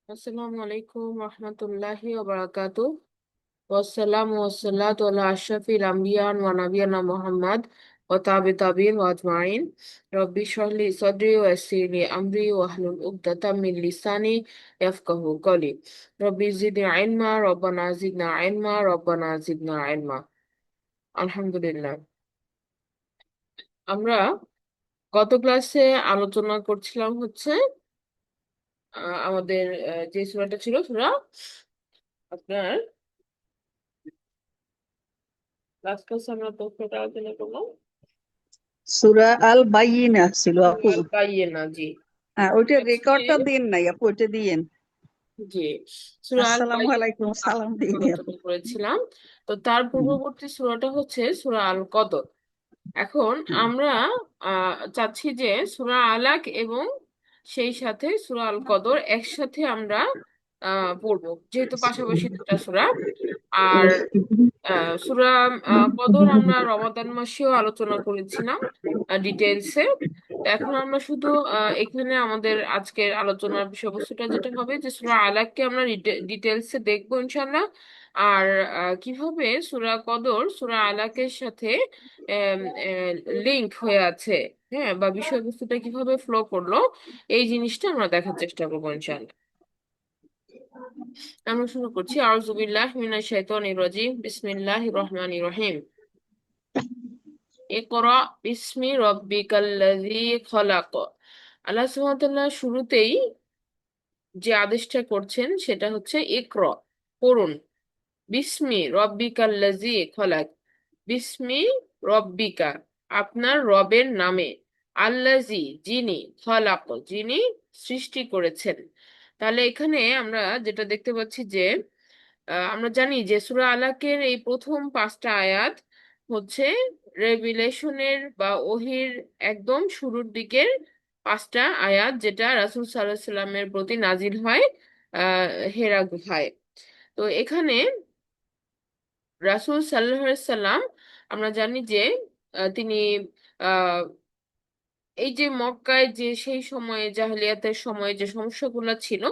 আসসালামু আলাইকুম রহমতুল্লাহি ওয়া বারাকাতুহু। ওয়াসসালামু ওয়াসসালাতু আলা আশরাফিল আমবিয়া ওয়া নাবিয়িনা মুহাম্মদ ওয়া তাবিঈন ওয়া আজমাইন। রব্বি ইশরাহ লি সাদরি ওয়া ইয়াসসির লি আমরি ওয়াহলুল উকদাতাম মিন লিসানি ইয়াফকাহু কওলি। রব্বি জিদনি ইলমা রব্বানা জিদনা ইলমা রব্বানা জিদনা ইলমা। আলহামদুলিল্লাহ। আমরা গত ক্লাসে আলোচনা করছিলাম হচ্ছে আমাদের যে সূরাটা ছিল সূরা আপনার লাস্ট ক্লাসে আমরা তথ্যটা আলোচনা করলাম সূরা আল বাইয়িনা ছিল আপু। আল বাইয়িনা। জি, হ্যাঁ, ওইটার আজকে রেকর্ডটা দিন নাই আপু, ওইটা দিয়েন। জি সূরা আল আসসালামু বাইয়িনা আলাইকুম, সালাম দিন আপু। আলোচনা করেছিলাম। তো তার হুম, পূর্ববর্তী সূরাটা হচ্ছে সূরা আল কদর। এখন হুম। আমরা চাচ্ছি যে সূরা আলাক এবং সেই সাথে সূরা আল কদর একসাথে আমরা পড়বো, যেহেতু পাশাপাশি দুটা সূরা। আর সূরা কদর আমরা রমাদান মাসেও আলোচনা করেছিলাম ডিটেলসে। এখন আমরা শুধু এখানে আমাদের আজকের আলোচনার বিষয়বস্তুটা যেটা হবে যে সূরা আলাককে আমরা ডিটেলসে দেখবো ইনশাল্লাহ। আর কিভাবে সূরা কদর সূরা আলাকের সাথে লিংক হয়ে আছে, হ্যাঁ, বা বিষয়বস্তুটা কিভাবে ফ্লো করলো, এই জিনিসটা আমরা দেখার চেষ্টা করবো ইনশাল্লাহ। আমরা শুরু করছি। আউযু বিল্লাহি মিনাশ শাইতানির রাজিম, বিসমিল্লাহির রহমানির রহিম। ইকরা বিসমি রব্বিকাল্লাযী খলাক। আল্লাহ সুবহানাহু ওয়া তাআলা শুরুতেই যে আদেশটা করছেন সেটা হচ্ছে ইকরা, পড়ুন। বিসমি রব্বিকাল্লাযী খলাক। বিসমি রব্বিকা, আপনার রবের নামে। আল্লাযী, যিনি। খলাক, যিনি সৃষ্টি করেছেন। তাহলে এখানে আমরা যেটা দেখতে পাচ্ছি যে আমরা জানি যে সূরা আলাকের এই প্রথম 5টা আয়াত হচ্ছে রেভিলেশনের বা ওহির একদম শুরুর দিকের 5টা আয়াত, যেটা রাসূল সাল্লাল্লাহু আলাইহি সাল্লামের প্রতি নাজিল হয় হেরা গুহায়। তো এখানে রাসূল সাল্লাল্লাহু আলাইহি সাল্লাম, আমরা জানি যে তিনি আহ, এই যে মক্কায় যে সেই সময়ে জাহেলিয়াতের সময়ে যে সমস্যাগুলো ছিল,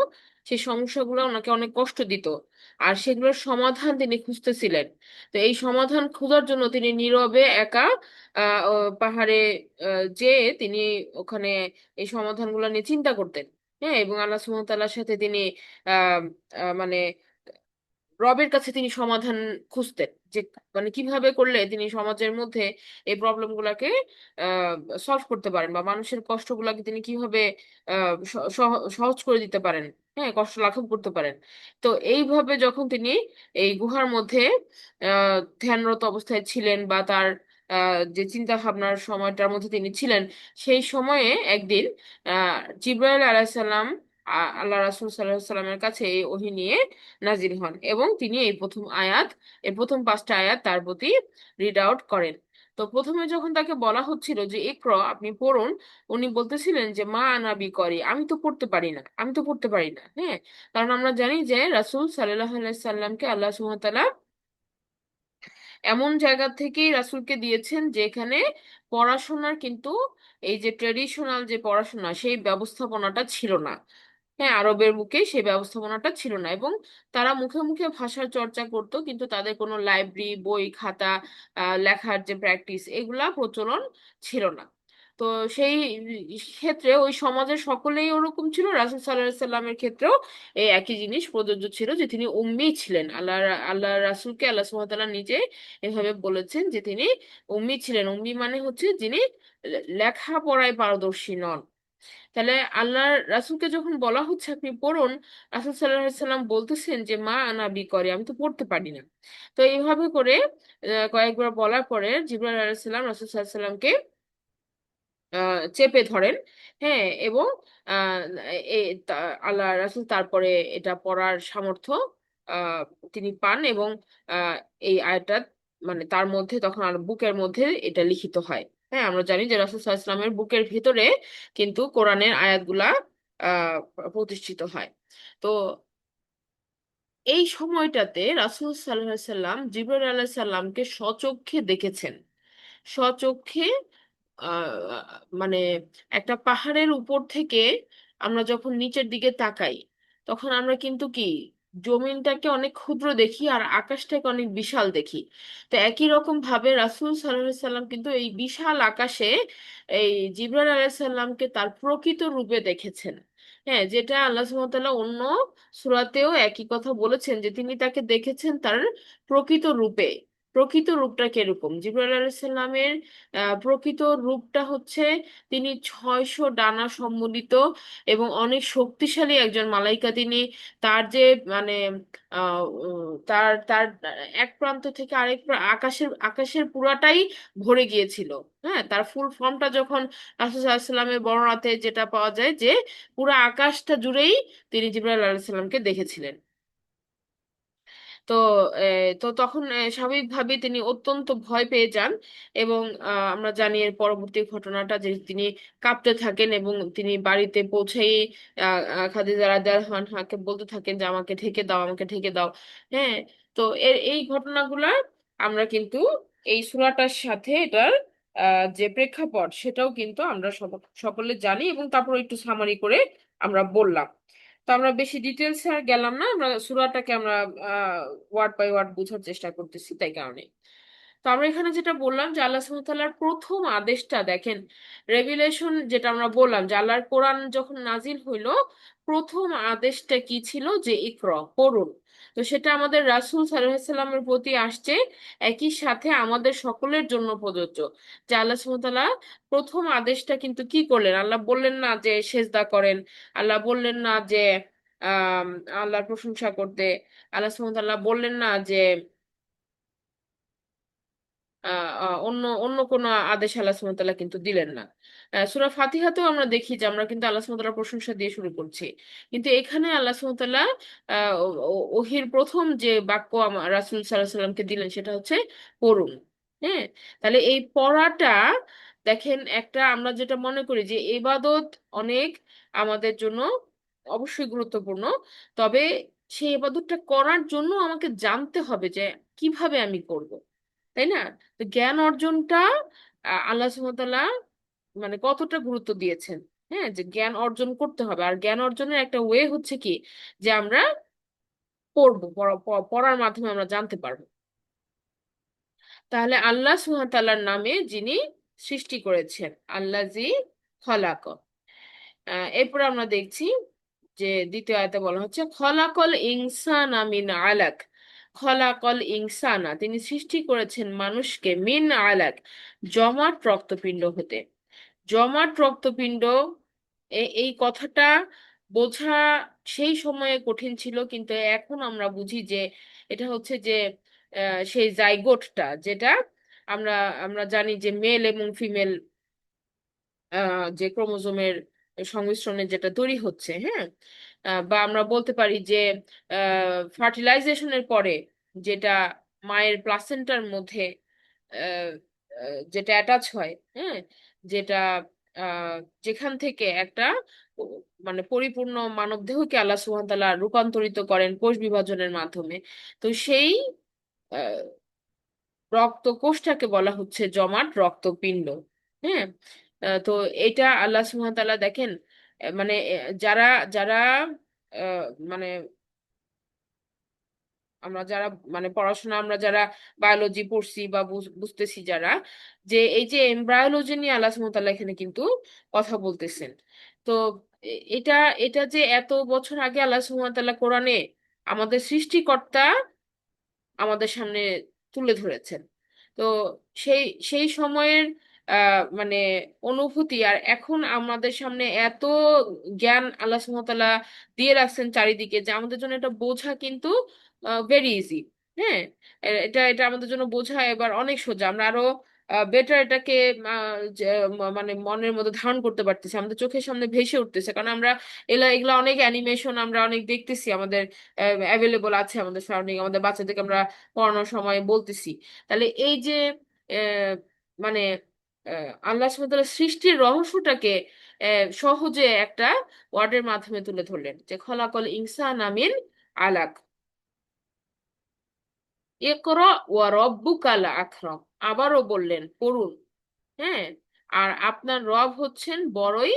সেই সমস্যাগুলো ওনাকে অনেক কষ্ট দিত। আর সেগুলোর সমাধান তিনি খুঁজতেছিলেন। তো এই সমাধান খোঁজার জন্য তিনি নীরবে একা পাহাড়ে যেয়ে তিনি ওখানে এই সমাধানগুলো নিয়ে চিন্তা করতেন। হ্যাঁ, এবং আল্লাহ সুবহানাহু ওয়া তাআলার সাথে তিনি আহ মানে রবের কাছে তিনি সমাধান খুঁজতেন যে মানে কিভাবে করলে তিনি সমাজের মধ্যে এই প্রবলেম গুলাকে সলভ করতে পারেন, বা মানুষের কষ্টগুলাকে তিনি কিভাবে সহজ করে দিতে পারেন, হ্যাঁ, কষ্ট লাঘব করতে পারেন। তো এইভাবে যখন তিনি এই গুহার মধ্যে ধ্যানরত অবস্থায় ছিলেন, বা তার যে চিন্তা ভাবনার সময়টার মধ্যে তিনি ছিলেন, সেই সময়ে একদিন জিব্রাইল আলাইহিস সালাম আল্লাহ রাসূল সাল্লাল্লাহু আলাইহি সাল্লামের কাছে এই ওহী নিয়ে নাজিল হন, এবং তিনি এই প্রথম 5টা আয়াত তার প্রতি রিড আউট করেন। তো প্রথমে যখন তাকে বলা হচ্ছিল যে ইকরা, আপনি পড়ুন, উনি বলতেছিলেন যে মা আনাবি করি, আমি তো পড়তে পারি না, আমি তো পড়তে পারি না। হ্যাঁ, কারণ আমরা জানি যে রাসূল সাল্লাল্লাহু আলাইহি সাল্লামকে আল্লাহ সুবহানাহু ওয়া তাআলা এমন জায়গা থেকেই রাসূলকে দিয়েছেন যেখানে পড়াশোনার কিন্তু এই যে ট্রেডিশনাল যে পড়াশোনা সেই ব্যবস্থাপনাটা ছিল না। হ্যাঁ, আরবের বুকে সেই ব্যবস্থাপনাটা ছিল না, এবং তারা মুখে মুখে ভাষার চর্চা করতো, কিন্তু তাদের কোনো লাইব্রেরি, বই খাতা, লেখার যে প্র্যাকটিস, এগুলা প্রচলন ছিল না। তো সেই ক্ষেত্রে ওই সমাজের সকলেই ওরকম ছিল, রাসূল সাল্লাল্লাহু আলাইহি সাল্লামের ক্ষেত্রেও এই একই জিনিস প্রযোজ্য ছিল যে তিনি উম্মি ছিলেন। আল্লাহ রাসূলকে আল্লাহ সুবহানাহু ওয়া তাআলা নিজে এভাবে বলেছেন যে তিনি উম্মি ছিলেন। উম্মি মানে হচ্ছে যিনি লেখাপড়ায় পারদর্শী নন। তাহলে আল্লাহ রাসূলকে যখন বলা হচ্ছে আপনি পড়ুন, রাসূল সাল্লাল্লাহু আলাইহি সাল্লাম বলতেছেন যে মা আনাবি করে, আমি তো পড়তে পারি না। তো এইভাবে করে কয়েকবার বলার পরে জিবরাইল আলাইহিস সালাম রাসূল সাল্লাল্লাহু আলাইহি সাল্লামকে চেপে ধরেন। হ্যাঁ, এবং আহ, আল্লাহ রাসূল তারপরে এটা পড়ার সামর্থ্য আহ, তিনি পান, এবং আহ, এই আয়াতটা মানে তার মধ্যে তখন আর বুকের মধ্যে এটা লিখিত হয়। হ্যাঁ, আমরা জানি যে রাসূল সাল্লাল্লাহু আলাইহি সাল্লামের বুকের ভিতরে কিন্তু কোরআনের আয়াতগুলা আহ প্রতিষ্ঠিত হয়। তো এই সময়টাতে রাসূল সাল্লাল্লাহু আলাইহি সাল্লাম জিবরাইল আলাইহিস সালামকে স্বচক্ষে দেখেছেন। স্বচক্ষে মানে একটা পাহাড়ের উপর থেকে আমরা যখন নিচের দিকে তাকাই, তখন আমরা কিন্তু কি জমিনটাকে অনেক ক্ষুদ্র দেখি আর আকাশটাকে অনেক বিশাল দেখি। তো একই রকম ভাবে রাসূল সাল্লাল্লাহু আলাইহি সাল্লাম কিন্তু এই বিশাল আকাশে এই জিবরাইল আলাইহিস সালামকে তার প্রকৃত রূপে দেখেছেন। হ্যাঁ, যেটা আল্লাহ সুবহানাহু ওয়া তাআলা অন্য সূরাতেও একই কথা বলেছেন যে তিনি তাকে দেখেছেন তার প্রকৃত রূপে। প্রকৃত রূপটা কিরকম? জিবরাইল আলাইহিস সালামের প্রকৃত রূপটা হচ্ছে তিনি 600 ডানা সম্মিলিত এবং অনেক শক্তিশালী একজন মালাইকা তিনি। তার যে মানে তার তার এক প্রান্ত থেকে আকাশের আকাশের পুরাটাই ভরে গিয়েছিল। হ্যাঁ, তার ফুল ফর্মটা যখন রাসূল সাল্লাল্লাহু আলাইহি সাল্লামের বর্ণনাতে যেটা পাওয়া যায় যে পুরো আকাশটা জুড়েই তিনি জিবরাইল আলাইহিস সালামকে দেখেছিলেন। তো তো তখন স্বাভাবিকভাবে তিনি অত্যন্ত ভয় পেয়ে যান। এবং আমরা জানি এর পরবর্তী ঘটনাটা যে তিনি কাঁপতে থাকেন এবং তিনি বাড়িতে পৌঁছেই খাদিজা রাদিয়াল্লাহু আনহাকে বলতে থাকেন যে আমাকে ঢেকে দাও, আমাকে ঢেকে দাও। হ্যাঁ, তো এই ঘটনাগুলা আমরা কিন্তু এই সূরাটার সাথে এটার যে প্রেক্ষাপট সেটাও কিন্তু আমরা সকলে জানি, এবং তারপর একটু সামারি করে আমরা বললাম। তো আমরা বেশি ডিটেলসে আর গেলাম না, আমরা সূরাটাকে আমরা ওয়ার্ড বাই ওয়ার্ড বোঝার চেষ্টা করতেছি তাই কারণে। তো আমরা এখানে যেটা বললাম যে আল্লাহ সুবহানাহু ওয়া তাআলার প্রথম আদেশটা দেখেন, রেভিলেশন যেটা আমরা বললাম যে আল্লাহর কোরআন যখন নাজিল হইলো প্রথম আদেশটা কি ছিল? যে ইকরা, পড়ুন। তো সেটা আমাদের রাসূল সাল্লাল্লাহু আলাইহি সাল্লামের প্রতি আসছে, একই সাথে আমাদের সকলের জন্য প্রযোজ্য। যে আল্লাহ সুবহানাহু ওয়া তাআলা প্রথম আদেশটা কিন্তু কি করলেন? আল্লাহ বললেন না যে সেজদা করেন, আল্লাহ বললেন না যে আহ আল্লাহর প্রশংসা করতে, আল্লাহ সুবহানাহু ওয়া তাআলা বললেন না যে অন্য অন্য কোনো আদেশ আল্লাহ সুবহানাহু ওয়া তাআলা কিন্তু দিলেন না। সূরা ফাতিহাতেও আমরা দেখি যে আমরা কিন্তু আল্লাহ সুবহানাহু ওয়া তাআলার প্রশংসা দিয়ে শুরু করছি, কিন্তু এখানে আল্লাহ সুবহানাহু ওয়া তাআলা ওহির প্রথম যে বাক্য রাসূল সাল্লাল্লাহু আলাইহি সাল্লামকে দিলেন সেটা হচ্ছে পড়ুন। হ্যাঁ, তাহলে এই পড়াটা দেখেন একটা আমরা যেটা মনে করি যে ইবাদত অনেক আমাদের জন্য অবশ্যই গুরুত্বপূর্ণ, তবে সেই ইবাদতটা করার জন্য আমাকে জানতে হবে যে কিভাবে আমি করব, তাই না? তো জ্ঞান অর্জনটা আল্লাহ সুবহানাহু ওয়া তাআলা মানে কতটা গুরুত্ব দিয়েছেন। হ্যাঁ, যে জ্ঞান অর্জন করতে হবে, আর জ্ঞান অর্জনের একটা ওয়ে হচ্ছে কি যে আমরা পড়বো, পড়ার মাধ্যমে আমরা জানতে পারবো। তাহলে আল্লাহ সুবহানাহু ওয়া তাআলার নামে যিনি সৃষ্টি করেছেন, আল্লাজি খলাক। এরপরে আমরা দেখছি যে দ্বিতীয় আয়াতে বলা হচ্ছে খলাকল ইনসানা মিন আলাক। খলাকল ইনসানা, তিনি সৃষ্টি করেছেন মানুষকে মিন আলাক, জমাট রক্তপিণ্ড হতে। জমাট রক্তপিণ্ড, এই কথাটা বোঝা সেই সময়ে কঠিন ছিল, কিন্তু এখন আমরা বুঝি যে এটা হচ্ছে যে সেই জাইগোটটা যেটা আমরা আমরা জানি যে মেল এবং ফিমেল যে ক্রোমোজোমের সংমিশ্রণে যেটা তৈরি হচ্ছে। হ্যাঁ, বা আমরা বলতে পারি যে ফার্টিলাইজেশনের পরে যেটা মায়ের প্লাসেন্টার মধ্যে আহ, যেটা অ্যাটাচ হয়। হ্যাঁ, যেটা আহ, যেখান থেকে একটা মানে পরিপূর্ণ মানবদেহকে আল্লাহ সুবহানাহু ওয়া তাআলা রূপান্তরিত করেন কোষ বিভাজনের মাধ্যমে। তো সেই রক্তকোষটাকে বলা হচ্ছে জমাট রক্তপিণ্ড। হ্যাঁ, তো এটা আল্লাহ সুবহানাহু ওয়া তাআলা দেখেন মানে যারা যারা আহ, মানে আমরা যারা মানে পড়াশোনা আমরা যারা বায়োলজি পড়ছি বা বুঝতেছি যারা, যে এই যে এমব্রায়োলজি নিয়ে আল্লাহ সুবহানাহু ওয়া তাআলা এখানে কিন্তু কথা বলতেছেন। তো এটা এটা যে এত বছর আগে আল্লাহ সুবহানাহু ওয়া তাআলা কোরআনে আমাদের সৃষ্টিকর্তা আমাদের সামনে তুলে ধরেছেন। তো সেই সেই সময়ের মানে অনুভূতি আর এখন আমাদের সামনে এত জ্ঞান আল্লাহ সুবহানাহু ওয়া তাআলা দিয়ে রাখছেন চারিদিকে যে আমাদের জন্য এটা বোঝা কিন্তু ভেরি ইজি। হ্যাঁ, এটা এটা আমাদের জন্য বোঝা এবার অনেক সোজা, আমরা আরো বেটার এটাকে মানে মনের মধ্যে ধারণ করতে পারতেছি, আমাদের চোখের সামনে ভেসে উঠতেছে, কারণ আমরা এগুলা অনেক অ্যানিমেশন আমরা অনেক দেখতেছি, আমাদের অ্যাভেলেবল আছে আমাদের সারাউন্ডিং, আমাদের বাচ্চাদেরকে আমরা পড়ানোর সময় বলতেছি। তাহলে এই যে আহ, মানে আল্লাহ সুবহানাহু ওয়া তাআলা সৃষ্টির রহস্যটাকে সহজে একটা ওয়ার্ডের মাধ্যমে তুলে ধরলেন যে খলাকল ইনসানা মিন আলাক। ইকরা ওয়া রব্বুকাল আকরাম, আবারও বললেন পড়ুন। হ্যাঁ, আর আপনার রব হচ্ছেন বড়ই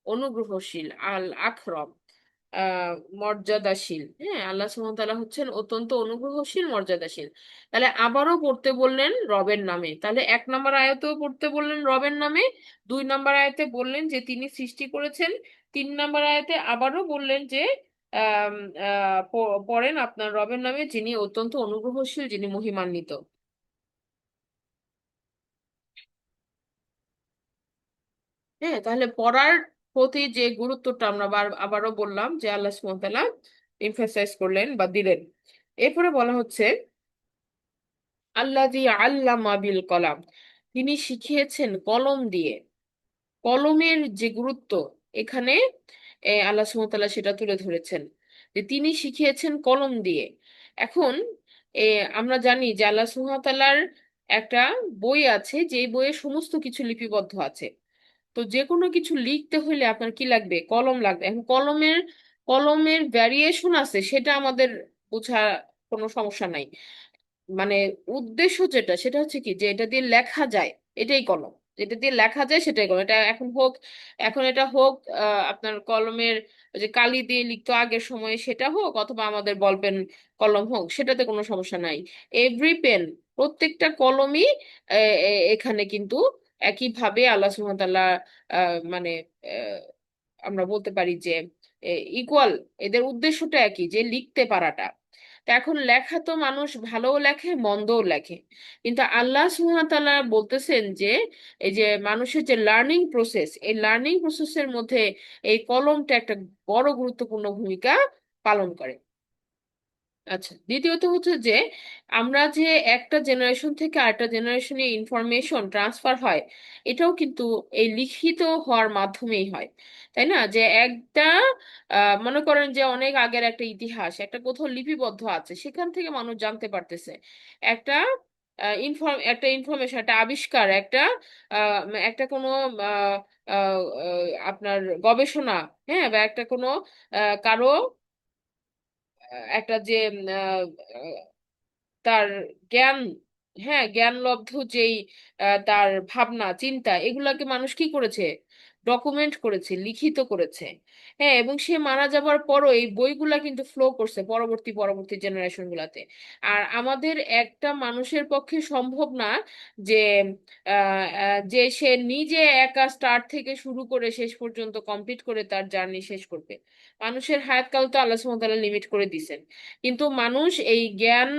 অনুগ্রহশীল, আল আকরম। আহ মর্যাদাশীল। হ্যাঁ, আল্লাহ সুবহানাহু ওয়া তাআলা হচ্ছেন অত্যন্ত অনুগ্রহশীল, মর্যাদাশীল। তাহলে আবারও পড়তে বললেন রবের নামে। তাহলে 1 নম্বর আয়াতেও পড়তে বললেন রবের নামে, 2 নম্বর আয়াতে বললেন যে তিনি সৃষ্টি করেছেন, 3 নম্বর আয়াতে আবারও বললেন যে আম, পড়েন আপনার রবের নামে যিনি অত্যন্ত অনুগ্রহশীল, যিনি মহিমান্বিত। হ্যাঁ, তাহলে পড়ার প্রতি যে গুরুত্বটা আমরা আবারও বললাম যে আল্লাহ সুবহানাহু ওয়া তাআলা এমফাসাইজ করলেন বা দিলেন। এরপরে বলা হচ্ছে আল্লাযী আল্লামা বিল কলাম, তিনি শিখিয়েছেন কলম দিয়ে। কলমের যে গুরুত্ব এখানে আল্লাহ সুবহানাহু ওয়া তাআলা সেটা তুলে ধরেছেন, যে তিনি শিখিয়েছেন কলম দিয়ে। এখন আমরা জানি যে আল্লাহ সুবহানাহু ওয়া তাআলার একটা বই আছে, যে বইয়ে সমস্ত কিছু লিপিবদ্ধ আছে। তো যে কোনো কিছু লিখতে হলে আপনার কি লাগবে? কলম লাগবে। এখন কলমের ভ্যারিয়েশন আছে, সেটা আমাদের বোঝা কোনো সমস্যা নাই। মানে উদ্দেশ্য যেটা, সেটা হচ্ছে কি, যে এটা দিয়ে লেখা যায়, এটাই কলম। যেটা দিয়ে লেখা যায় সেটাই কলম। এটা এখন এটা হোক আপনার কলমের ওই যে কালি দিয়ে লিখতো আগের সময়ে, সেটা হোক, অথবা আমাদের বল পেন কলম হোক, সেটাতে কোনো সমস্যা নাই। এভরি পেন, প্রত্যেকটা কলমই এখানে কিন্তু একইভাবে আল্লাহ সুবহানাহু ওয়া তাআলা মানে আহ, আমরা বলতে পারি যে ইকুয়াল, এদের উদ্দেশ্যটা একই, যে লিখতে পারাটা। তা এখন লেখা তো মানুষ ভালোও লেখে, মন্দও লেখে, কিন্তু আল্লাহ সুবহানাহু ওয়া তাআলা বলতেছেন যে এই যে মানুষের যে লার্নিং প্রসেস, এই লার্নিং প্রসেসের মধ্যে এই কলমটা একটা বড় গুরুত্বপূর্ণ ভূমিকা পালন করে। আচ্ছা, দ্বিতীয়ত হচ্ছে যে আমরা যে একটা জেনারেশন থেকে আরেকটা জেনারেশনে ইনফরমেশন ট্রান্সফার হয়, এটাও কিন্তু এই লিখিত হওয়ার মাধ্যমেই হয়। তাই না? যে একটা মনে করেন যে অনেক আগের একটা ইতিহাস একটা কোথাও লিপিবদ্ধ আছে, সেখান থেকে মানুষ জানতে পারতেছে একটা একটা ইনফরমেশন, একটা আবিষ্কার, একটা কোনো আহ, আহ, আপনার গবেষণা, হ্যাঁ, বা একটা কোনো কারো একটা যে তার জ্ঞান, হ্যাঁ, জ্ঞানলব্ধ যেই তার ভাবনা চিন্তা, এগুলাকে মানুষ কি করেছে? ডকুমেন্ট করেছে, লিখিত করেছে। হ্যাঁ, এবং সে মারা যাবার পরও এই বইগুলা কিন্তু ফ্লো করছে পরবর্তী পরবর্তী জেনারেশন গুলাতে। আর আমাদের একটা মানুষের পক্ষে সম্ভব না যে যে সে নিজে একা স্টার্ট থেকে শুরু করে শেষ পর্যন্ত কমপ্লিট করে তার জার্নি শেষ করবে। মানুষের হায়াতকাল তো আল্লাহ সুবহানাহু ওয়া তাআলা লিমিট করে দিছেন, কিন্তু মানুষ এই জ্ঞান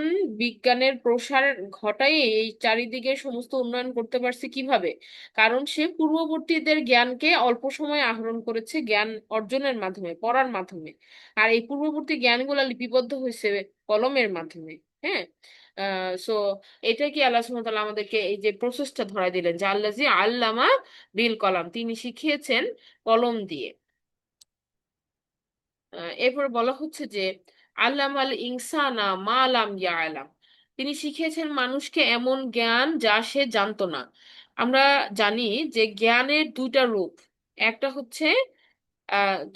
বিজ্ঞানের প্রসার ঘটাই এই চারিদিকে সমস্ত উন্নয়ন করতে পারছে কিভাবে? কারণ সে পূর্ববর্তীদের জ্ঞানকে অল্প সময়ে আহরণ করেছে, জ্ঞান অর্জনের মাধ্যমে, পড়ার মাধ্যমে। আর এই পূর্ববর্তী জ্ঞানগুলা লিপিবদ্ধ হয়েছে কলমের মাধ্যমে। হ্যাঁ, সো এটা কি আল্লাহ সুবহানাহু ওয়া তাআলা আমাদেরকে এই যে প্রসেসটা ধরাই দিলেন, যে আল্লাজি আল্লামা বিল কলাম, তিনি শিখিয়েছেন কলম দিয়ে। এরপর বলা হচ্ছে যে আল্লামাল ইনসানা মা লাম ইয়ালাম, তিনি শিখিয়েছেন মানুষকে এমন জ্ঞান যা সে জানতো না। আমরা জানি যে জ্ঞানের 2টা রূপ। একটা হচ্ছে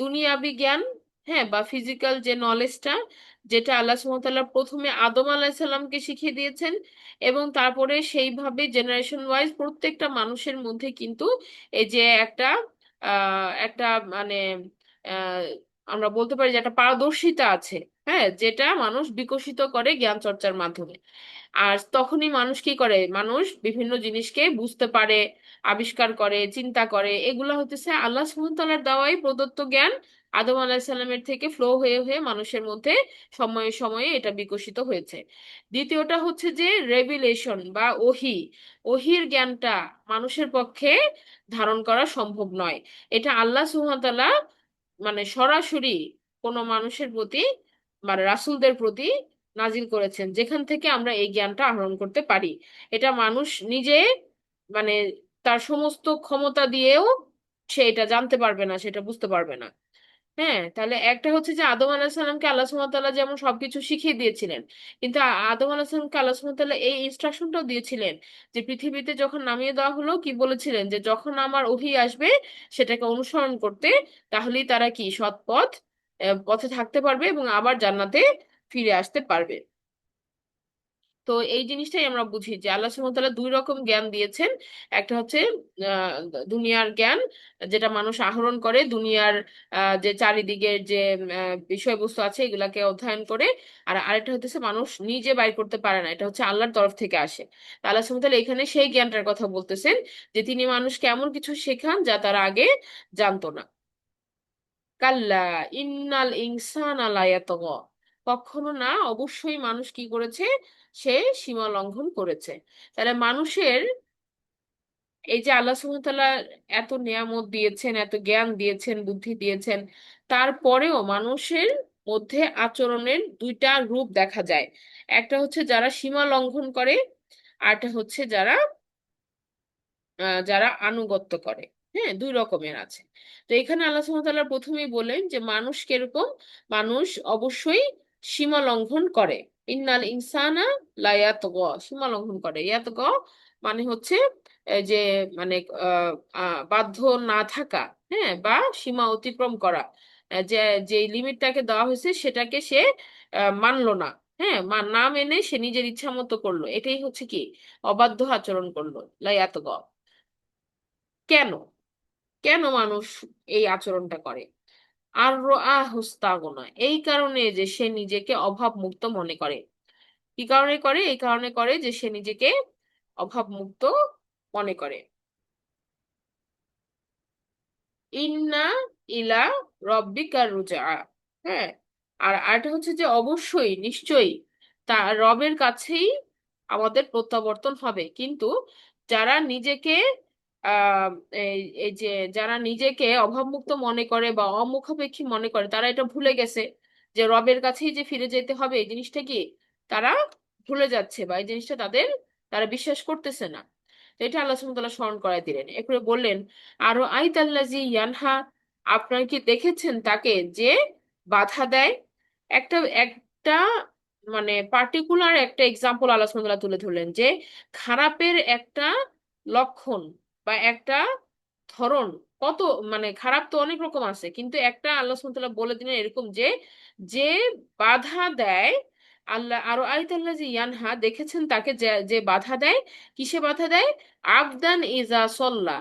দুনিয়াবি জ্ঞান, হ্যাঁ, বা ফিজিক্যাল যে নলেজটা, যেটা আল্লাহ সুবহানাহু ওয়া তাআলা প্রথমে আদম আলাইহিস সালামকে শিখিয়ে দিয়েছেন, এবং তারপরে সেইভাবে জেনারেশন ওয়াইজ প্রত্যেকটা মানুষের মধ্যে কিন্তু এই যে একটা মানে আহ, আমরা বলতে পারি যে একটা পারদর্শিতা আছে। হ্যাঁ, যেটা মানুষ বিকশিত করে জ্ঞান চর্চার মাধ্যমে। আর তখনই মানুষ কি করে? মানুষ বিভিন্ন জিনিসকে বুঝতে পারে, আবিষ্কার করে, চিন্তা করে। এগুলা হতেছে আল্লাহ সুবহানাহু ওয়া তাআলার দেওয়াই প্রদত্ত জ্ঞান, আদম আলাইহিস সালামের থেকে ফ্লো হয়ে হয়ে মানুষের মধ্যে সময়ে সময়ে এটা বিকশিত হয়েছে। দ্বিতীয়টা হচ্ছে যে রেভিলেশন বা ওহির জ্ঞানটা মানুষের পক্ষে ধারণ করা সম্ভব নয়। এটা আল্লাহ সুবহানাহু ওয়া তাআলা মানে সরাসরি কোনো মানুষের প্রতি, মানে রাসূলদের প্রতি নাজিল করেছেন, যেখান থেকে আমরা এই জ্ঞানটা আহরণ করতে পারি। এটা মানুষ নিজে মানে তার সমস্ত ক্ষমতা দিয়েও সে এটা জানতে পারবে না, সেটা বুঝতে পারবে না। হ্যাঁ, তাহলে একটা হচ্ছে যে আদম আলাহিস সালামকে আল্লাহ সুবহানাহু ওয়া তাআলা যেমন সবকিছু শিখিয়ে দিয়েছিলেন, কিন্তু আদম আলাহিস সালামকে আল্লাহ সুবহানাহু ওয়া তাআলা এই ইনস্ট্রাকশনটাও দিয়েছিলেন যে পৃথিবীতে যখন নামিয়ে দেওয়া হলো, কি বলেছিলেন? যে যখন আমার ওহী আসবে সেটাকে অনুসরণ করতে, তাহলেই তারা কি সৎ পথে থাকতে পারবে এবং আবার জান্নাতে ফিরে আসতে পারবে। তো এই জিনিসটাই আমরা বুঝি যে আল্লাহ সুবহানাহু ওয়া তাআলা দুই রকম জ্ঞান দিয়েছেন। একটা হচ্ছে আহ, দুনিয়ার জ্ঞান, যেটা মানুষ আহরণ করে দুনিয়ার যে চারিদিকের যে বিষয়বস্তু আছে এগুলাকে অধ্যয়ন করে। আর আরেকটা হচ্ছে মানুষ নিজে বাইর করতে পারে না, এটা হচ্ছে আল্লাহর তরফ থেকে আসে। তা আল্লাহ সুবহানাহু ওয়া তাআলা এখানে সেই জ্ঞানটার কথা বলতেছেন যে তিনি মানুষকে এমন কিছু শেখান যা তারা আগে জানতো না। কাল্লা ইন্নাল ইনসানা লায়াতগা, কখনো না, অবশ্যই মানুষ কি করেছে, সে সীমা লঙ্ঘন করেছে। তাহলে মানুষের এই যে আল্লাহ সুবহানাহু ওয়া তাআলা এত নেয়ামত দিয়েছেন, এত জ্ঞান দিয়েছেন, বুদ্ধি দিয়েছেন, তারপরেও মানুষের মধ্যে আচরণের দুইটা রূপ দেখা যায়। একটা হচ্ছে যারা সীমা লঙ্ঘন করে, আরটা হচ্ছে যারা যারা আনুগত্য করে। হ্যাঁ, দুই রকমের আছে। তো এখানে আল্লাহ সুবহানাহু ওয়া তাআলা প্রথমেই বলেন যে মানুষ কিরকম, মানুষ অবশ্যই সীমা লঙ্ঘন করে। ইন্নাল ইনসানা লা ইয়াতগা, সীমা লঙ্ঘন করে। ইয়াতগা মানে হচ্ছে এই যে মানে বাধ্য না থাকা, হ্যাঁ, বা সীমা অতিক্রম করা। যে যে লিমিটটাকে দেওয়া হয়েছে সেটাকে সে মানলো না। হ্যাঁ, না মেনে সে নিজের ইচ্ছা মতো করলো, এটাই হচ্ছে কি, অবাধ্য আচরণ করলো, লা ইয়াতগা। কেন, কেন মানুষ এই আচরণটা করে? আর হুস্তাগনা, এই কারণে যে সে নিজেকে অভাব মুক্ত মনে করে। কি কারণে করে? এই কারণে করে যে সে নিজেকে অভাব মুক্ত মনে করে। ইন্না ইলা রব্বিকা রুজা, হ্যাঁ। আর আরেকটা হচ্ছে যে অবশ্যই, নিশ্চয়ই, তা রবের কাছেই আমাদের প্রত্যাবর্তন হবে। কিন্তু যারা নিজেকে আহ এই এই যে যারা নিজেকে অভাবমুক্ত মনে করে বা অমুখাপেক্ষী মনে করে, তারা এটা ভুলে গেছে যে রবের কাছেই যে ফিরে যেতে হবে, এই জিনিসটা কি তারা ভুলে যাচ্ছে, বা এই জিনিসটা তারা বিশ্বাস করতেছে না। তো এটা আল্লাহ সুবহানাহু ওয়া তাআলা স্মরণ করায় দিলেন। এরপরে বললেন, আরো আইতাল্লাজি ইয়ানহা, আপনার কি দেখেছেন তাকে যে বাধা দেয়? একটা একটা মানে পার্টিকুলার একটা এক্সাম্পল আল্লাহ সুবহানাহু ওয়া তাআলা তুলে ধরলেন যে খারাপের একটা লক্ষণ বা একটা ধরন। কত মানে খারাপ তো অনেক রকম আছে, কিন্তু একটা আল্লাহ সুবহানাহু ওয়া তাআলা বলে দিলেন এরকম যে যে বাধা দেয়। আল্লাহ আরো আইতাল্লাজি ইয়ানহা, দেখেছেন তাকে যে যে বাধা দেয়। কিসে বাধা দেয়? আবদান ইজা সল্লা,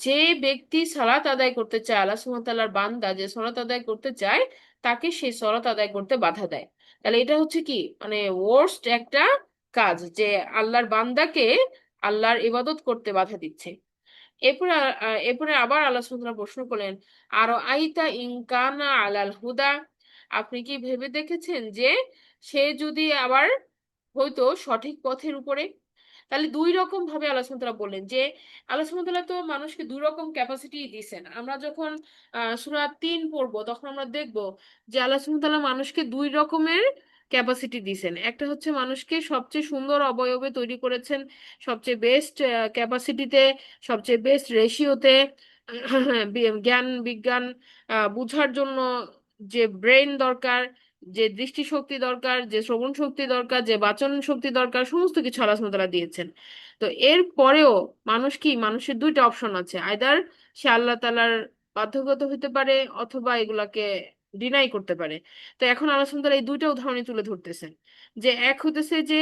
যে ব্যক্তি সালাত আদায় করতে চায়, আল্লাহ সুবহানাহু ওয়া তাআলার বান্দা যে সালাত আদায় করতে চায়, তাকে সেই সালাত আদায় করতে বাধা দেয়। তাহলে এটা হচ্ছে কি, মানে ওয়ার্স্ট একটা কাজ যে আল্লাহর বান্দাকে আল্লাহর ইবাদত করতে বাধা দিচ্ছে। এরপরে আবার আল্লাহ সুবহানাহু ওয়া তাআলা প্রশ্ন করলেন, আর আইতা ইনকানা আলাল হুদা, আপনি কি ভেবে দেখেছেন যে সে যদি আবার হয়তো সঠিক পথের উপরে। তাহলে দুই রকম ভাবে আল্লাহ সুবহানাহু ওয়া তাআলা বললেন যে আল্লাহ সুবহানাহু ওয়া তাআলা তো মানুষকে দুই রকম ক্যাপাসিটি দিয়েছেন। আমরা যখন সূরা 3 পড়বো তখন আমরা দেখব যে আল্লাহ সুবহানাহু ওয়া তাআলা মানুষকে দুই রকমের ক্যাপাসিটি দিয়েছেন। একটা হচ্ছে মানুষকে সবচেয়ে সুন্দর অবয়বে তৈরি করেছেন, সবচেয়ে বেস্ট ক্যাপাসিটিতে, সবচেয়ে বেস্ট রেশিওতে, জ্ঞান বিজ্ঞান বুঝার জন্য যে ব্রেন দরকার, যে দৃষ্টিশক্তি দরকার, যে শ্রবণ শক্তি দরকার, যে বাচন শক্তি দরকার, সমস্ত কিছু আল্লাহ সুবহানাহু ওয়া তাআলা দিয়েছেন। তো এর পরেও মানুষ কি, মানুষের দুইটা অপশন আছে, আইদার সে আল্লাহ তাআলার বাধ্যগত হতে পারে অথবা এগুলাকে ডিনাই করতে পারে। তো এখন আল্লাহ সুবহানাহু ওয়া তাআলা এই দুইটা উদাহরণই তুলে ধরতেছেন যে এক হতেছে যে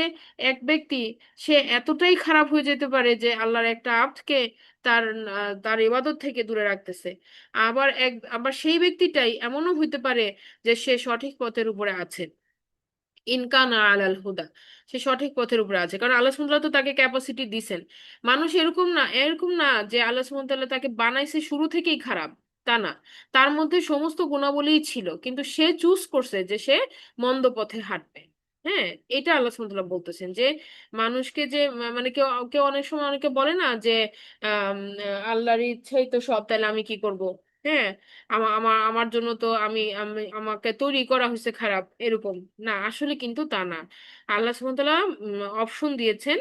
এক ব্যক্তি সে এতটাই খারাপ হয়ে যেতে পারে যে আল্লাহর একটা আব্দকে তার তার ইবাদত থেকে দূরে রাখতেছে। আবার সেই ব্যক্তিটাই এমনও হইতে পারে যে সে সঠিক পথের উপরে আছে, ইনকানা আলাল হুদা, সে সঠিক পথের উপরে আছে, কারণ আল্লাহ সুবহানাহু ওয়া তাআলা তো তাকে ক্যাপাসিটি দিছেন। মানুষ এরকম না যে আল্লাহ সুবহানাহু ওয়া তাআলা তাকে বানাইছে শুরু থেকেই খারাপ, তা না। তার মধ্যে সমস্ত গুণাবলীই ছিল, কিন্তু সে চুজ করছে যে সে মন্দ পথে হাঁটবে। হ্যাঁ, এটা আল্লাহ সুবহানাহু ওয়া তাআলা বলতেছেন যে মানুষকে যে মানে কেউ কেউ অনেক সময় অনেকে বলে না যে আল্লাহর ইচ্ছাই তো সব, তাহলে আমি কি করব? হ্যাঁ, আমার আমার আমার জন্য তো আমাকে তৈরি করা হয়েছে খারাপ, এরকম না। আসলে কিন্তু তা না। আল্লাহ সুবহানাহু ওয়া তাআলা অপশন দিয়েছেন,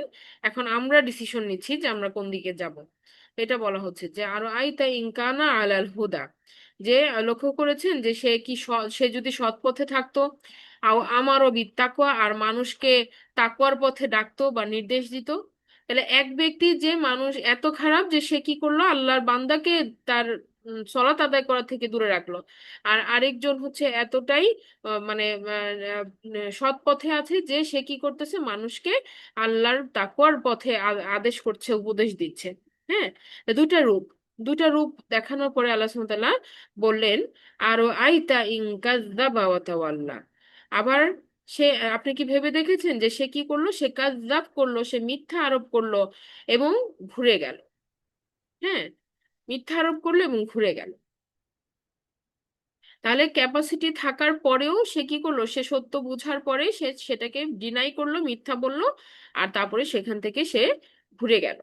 এখন আমরা ডিসিশন নিচ্ছি যে আমরা কোন দিকে যাব। এটা বলা হচ্ছে যে আরো আইতা ইনকানা আলাল হুদা, যে লক্ষ্য করেছেন যে সে যদি সৎ পথে থাকতো, আমারও বিত্তাকওয়া, আর মানুষকে তাকওয়ার পথে ডাকতো বা নির্দেশ দিত। তাহলে এক ব্যক্তি যে মানুষ এত খারাপ যে সে কি করলো, আল্লাহর বান্দাকে তার সলাত আদায় করা থেকে দূরে রাখলো। আর আরেকজন হচ্ছে এতটাই মানে সৎ পথে আছে যে সে কি করতেছে, মানুষকে আল্লাহর তাকওয়ার পথে আদেশ করছে, উপদেশ দিচ্ছে। হ্যাঁ, তো দুইটা রূপ দেখানোর পরে আল্লাহ সুবহানাহু ওয়া তাআলা বললেন, আরো আইতা ইন কাযযাবা ওয়া তাওয়াল্লা। আবার সে, আপনি কি ভেবে দেখেছেন যে সে কি করলো? সে কাযযাব করলো, সে মিথ্যা আরোপ করলো এবং ঘুরে গেল। হ্যাঁ, মিথ্যা আরোপ করলো এবং ঘুরে গেল। তাহলে ক্যাপাসিটি থাকার পরেও সে কি করলো? সে সত্য বুঝার পরে সে সেটাকে ডিনাই করলো, মিথ্যা বললো, আর তারপরে সেখান থেকে সে ঘুরে গেল,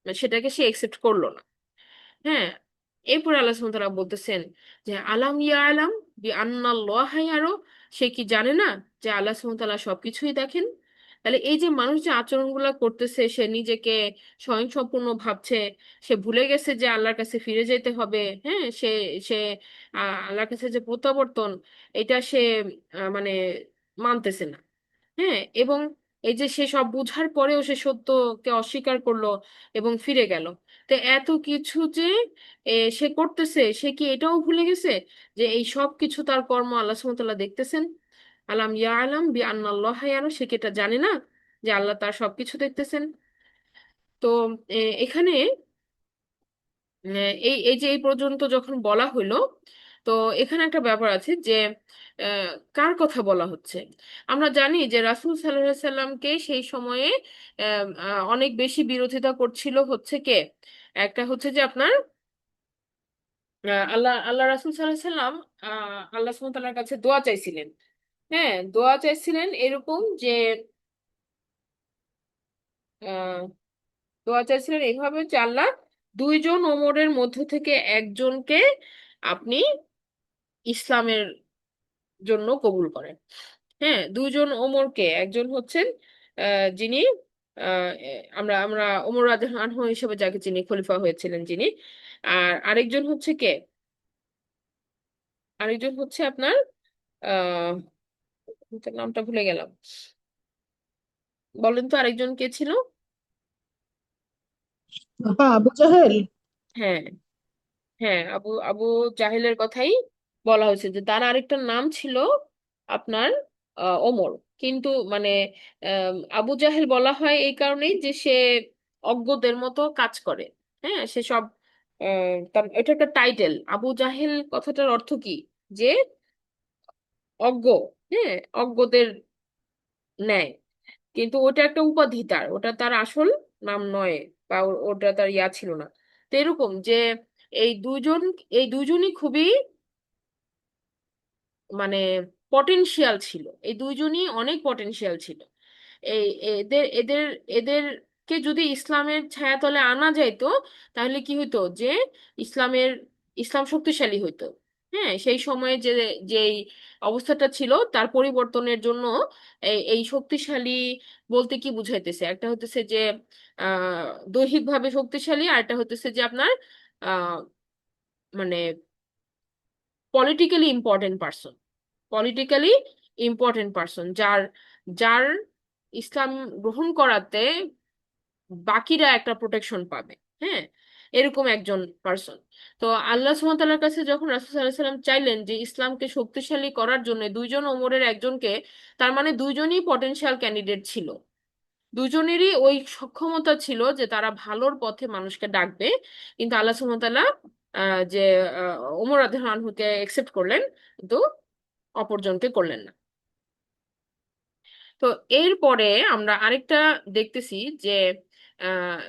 মানে সেটাকে সে একসেপ্ট করলো না। হ্যাঁ, এরপর আল্লাহ সুবহানাহু ওয়া তাআলা বলতেছেন যে আলাম ইয়া আলাম বি আন্নাল্লাহা ইয়ারা, সে কি জানে না যে আল্লাহ সুবহানাহু ওয়া তাআলা সবকিছুই দেখেন? তাহলে এই যে মানুষ যে আচরণগুলো করতেছে, সে নিজেকে স্বয়ংসম্পূর্ণ ভাবছে, সে ভুলে গেছে যে আল্লাহর কাছে ফিরে যেতে হবে। হ্যাঁ, সে সে আল্লাহর কাছে যে প্রত্যাবর্তন, এটা সে মানে মানতেছে না। হ্যাঁ, এবং এই যে সে সব বুঝার পরেও সে সত্যকে অস্বীকার করলো এবং ফিরে গেল। তো এত কিছু যে সে করতেছে, সে কি এটাও ভুলে গেছে যে এই সব কিছু তার কর্ম আল্লাহ সুবহানাহু ওয়া তাআলা দেখতেছেন? আলাম ইয়া আলাম বি আন্নাল্লাহ ইয়ারা, সে কি এটা জানে না যে আল্লাহ তার সবকিছু দেখতেছেন? তো এখানে এই এই যে এই পর্যন্ত যখন বলা হইলো, তো এখানে একটা ব্যাপার আছে যে কার কথা বলা হচ্ছে। আমরা জানি যে রাসূল সাল্লাল্লাহু আলাইহি সাল্লামকে সেই সময়ে অনেক বেশি বিরোধিতা করছিল হচ্ছে কে? একটা হচ্ছে যে আপনার আল্লাহ আল্লাহ রাসূল সাল্লাল্লাহু আলাইহি সাল্লাম আল্লাহ সুবহানাহু ওয়া তাআলার কাছে দোয়া চাইছিলেন। হ্যাঁ, দোয়া চাইছিলেন এরকম যে আহ দোয়া চাইছিলেন এইভাবে যে আল্লাহ, দুইজন ওমরের মধ্য থেকে একজনকে আপনি ইসলামের জন্য কবুল করেন। হ্যাঁ, দুইজন ওমরকে, একজন হচ্ছেন যিনি আমরা আমরা ওমর রাদিয়াল্লাহু আনহু হিসেবে যাকে চিনি, খলিফা হয়েছিলেন যিনি। আর আরেকজন হচ্ছে কে? আরেকজন হচ্ছে আপনার আহ তার নামটা ভুলে গেলাম। বলেন তো আরেকজন কে ছিল? আপা আবু জাহেল। হ্যাঁ, হ্যাঁ, আবু আবু জাহেলের কথাই বলা হয়েছে যে তার আরেকটা নাম ছিল আপনার ওমর। কিন্তু মানে আবু জাহেল বলা হয় এই কারণেই যে সে অজ্ঞদের মতো কাজ করে। হ্যাঁ, সে সব তার এটা একটা টাইটেল। আবু জাহেল কথাটার অর্থ কি? যে অজ্ঞ। হ্যাঁ, অজ্ঞদের ন্যায়। কিন্তু ওটা একটা উপাধি, তার ওটা তার আসল নাম নয়, বা ওটা তার ইয়া ছিল না। তো এরকম যে এই দুইজন, এই দুইজনই খুবই মানে পটেনশিয়াল ছিল, এই দুইজনই অনেক পটেনশিয়াল ছিল। এই এদের এদের এদেরকে যদি ইসলামের ছায়াতলে আনা যাইতো, তাহলে কি হইতো যে ইসলামের ইসলাম শক্তিশালী হইতো। হ্যাঁ, সেই সময়ে যে যেই অবস্থাটা ছিল তার পরিবর্তনের জন্য এই শক্তিশালী বলতে কি বুঝাইতেছে, একটা হতেছে যে দৈহিকভাবে শক্তিশালী, আর একটা হতেছে যে আপনার আহ মানে politically important person. Politically important person, যার যার ইসলাম গ্রহণ করাতে বাকিরা একটা প্রোটেকশন পাবে। হ্যাঁ, এরকম একজন পার্সন। তো আল্লাহ সুবহানাহু ওয়া তাআলার কাছে যখন রাসূল সাল্লাল্লাহু আলাইহি সাল্লাম চাইলেন যে ইসলামকে শক্তিশালী করার জন্য দুইজন ওমরের একজনকে, তার মানে দুইজনই পটেনশিয়াল ক্যান্ডিডেট ছিল। দুজনেরই ওই সক্ষমতা ছিল যে তারা ভালোর পথে মানুষকে ডাকবে। কিন্তু আল্লাহ সুবহানাহু ওয়া তাআলা যে ওমর রাদিয়াল্লাহু আনহুকে একসেপ্ট করলেন, কিন্তু অপরজনকে করলেন না। তো এরপরে আমরা আরেকটা দেখতেছি যে আহ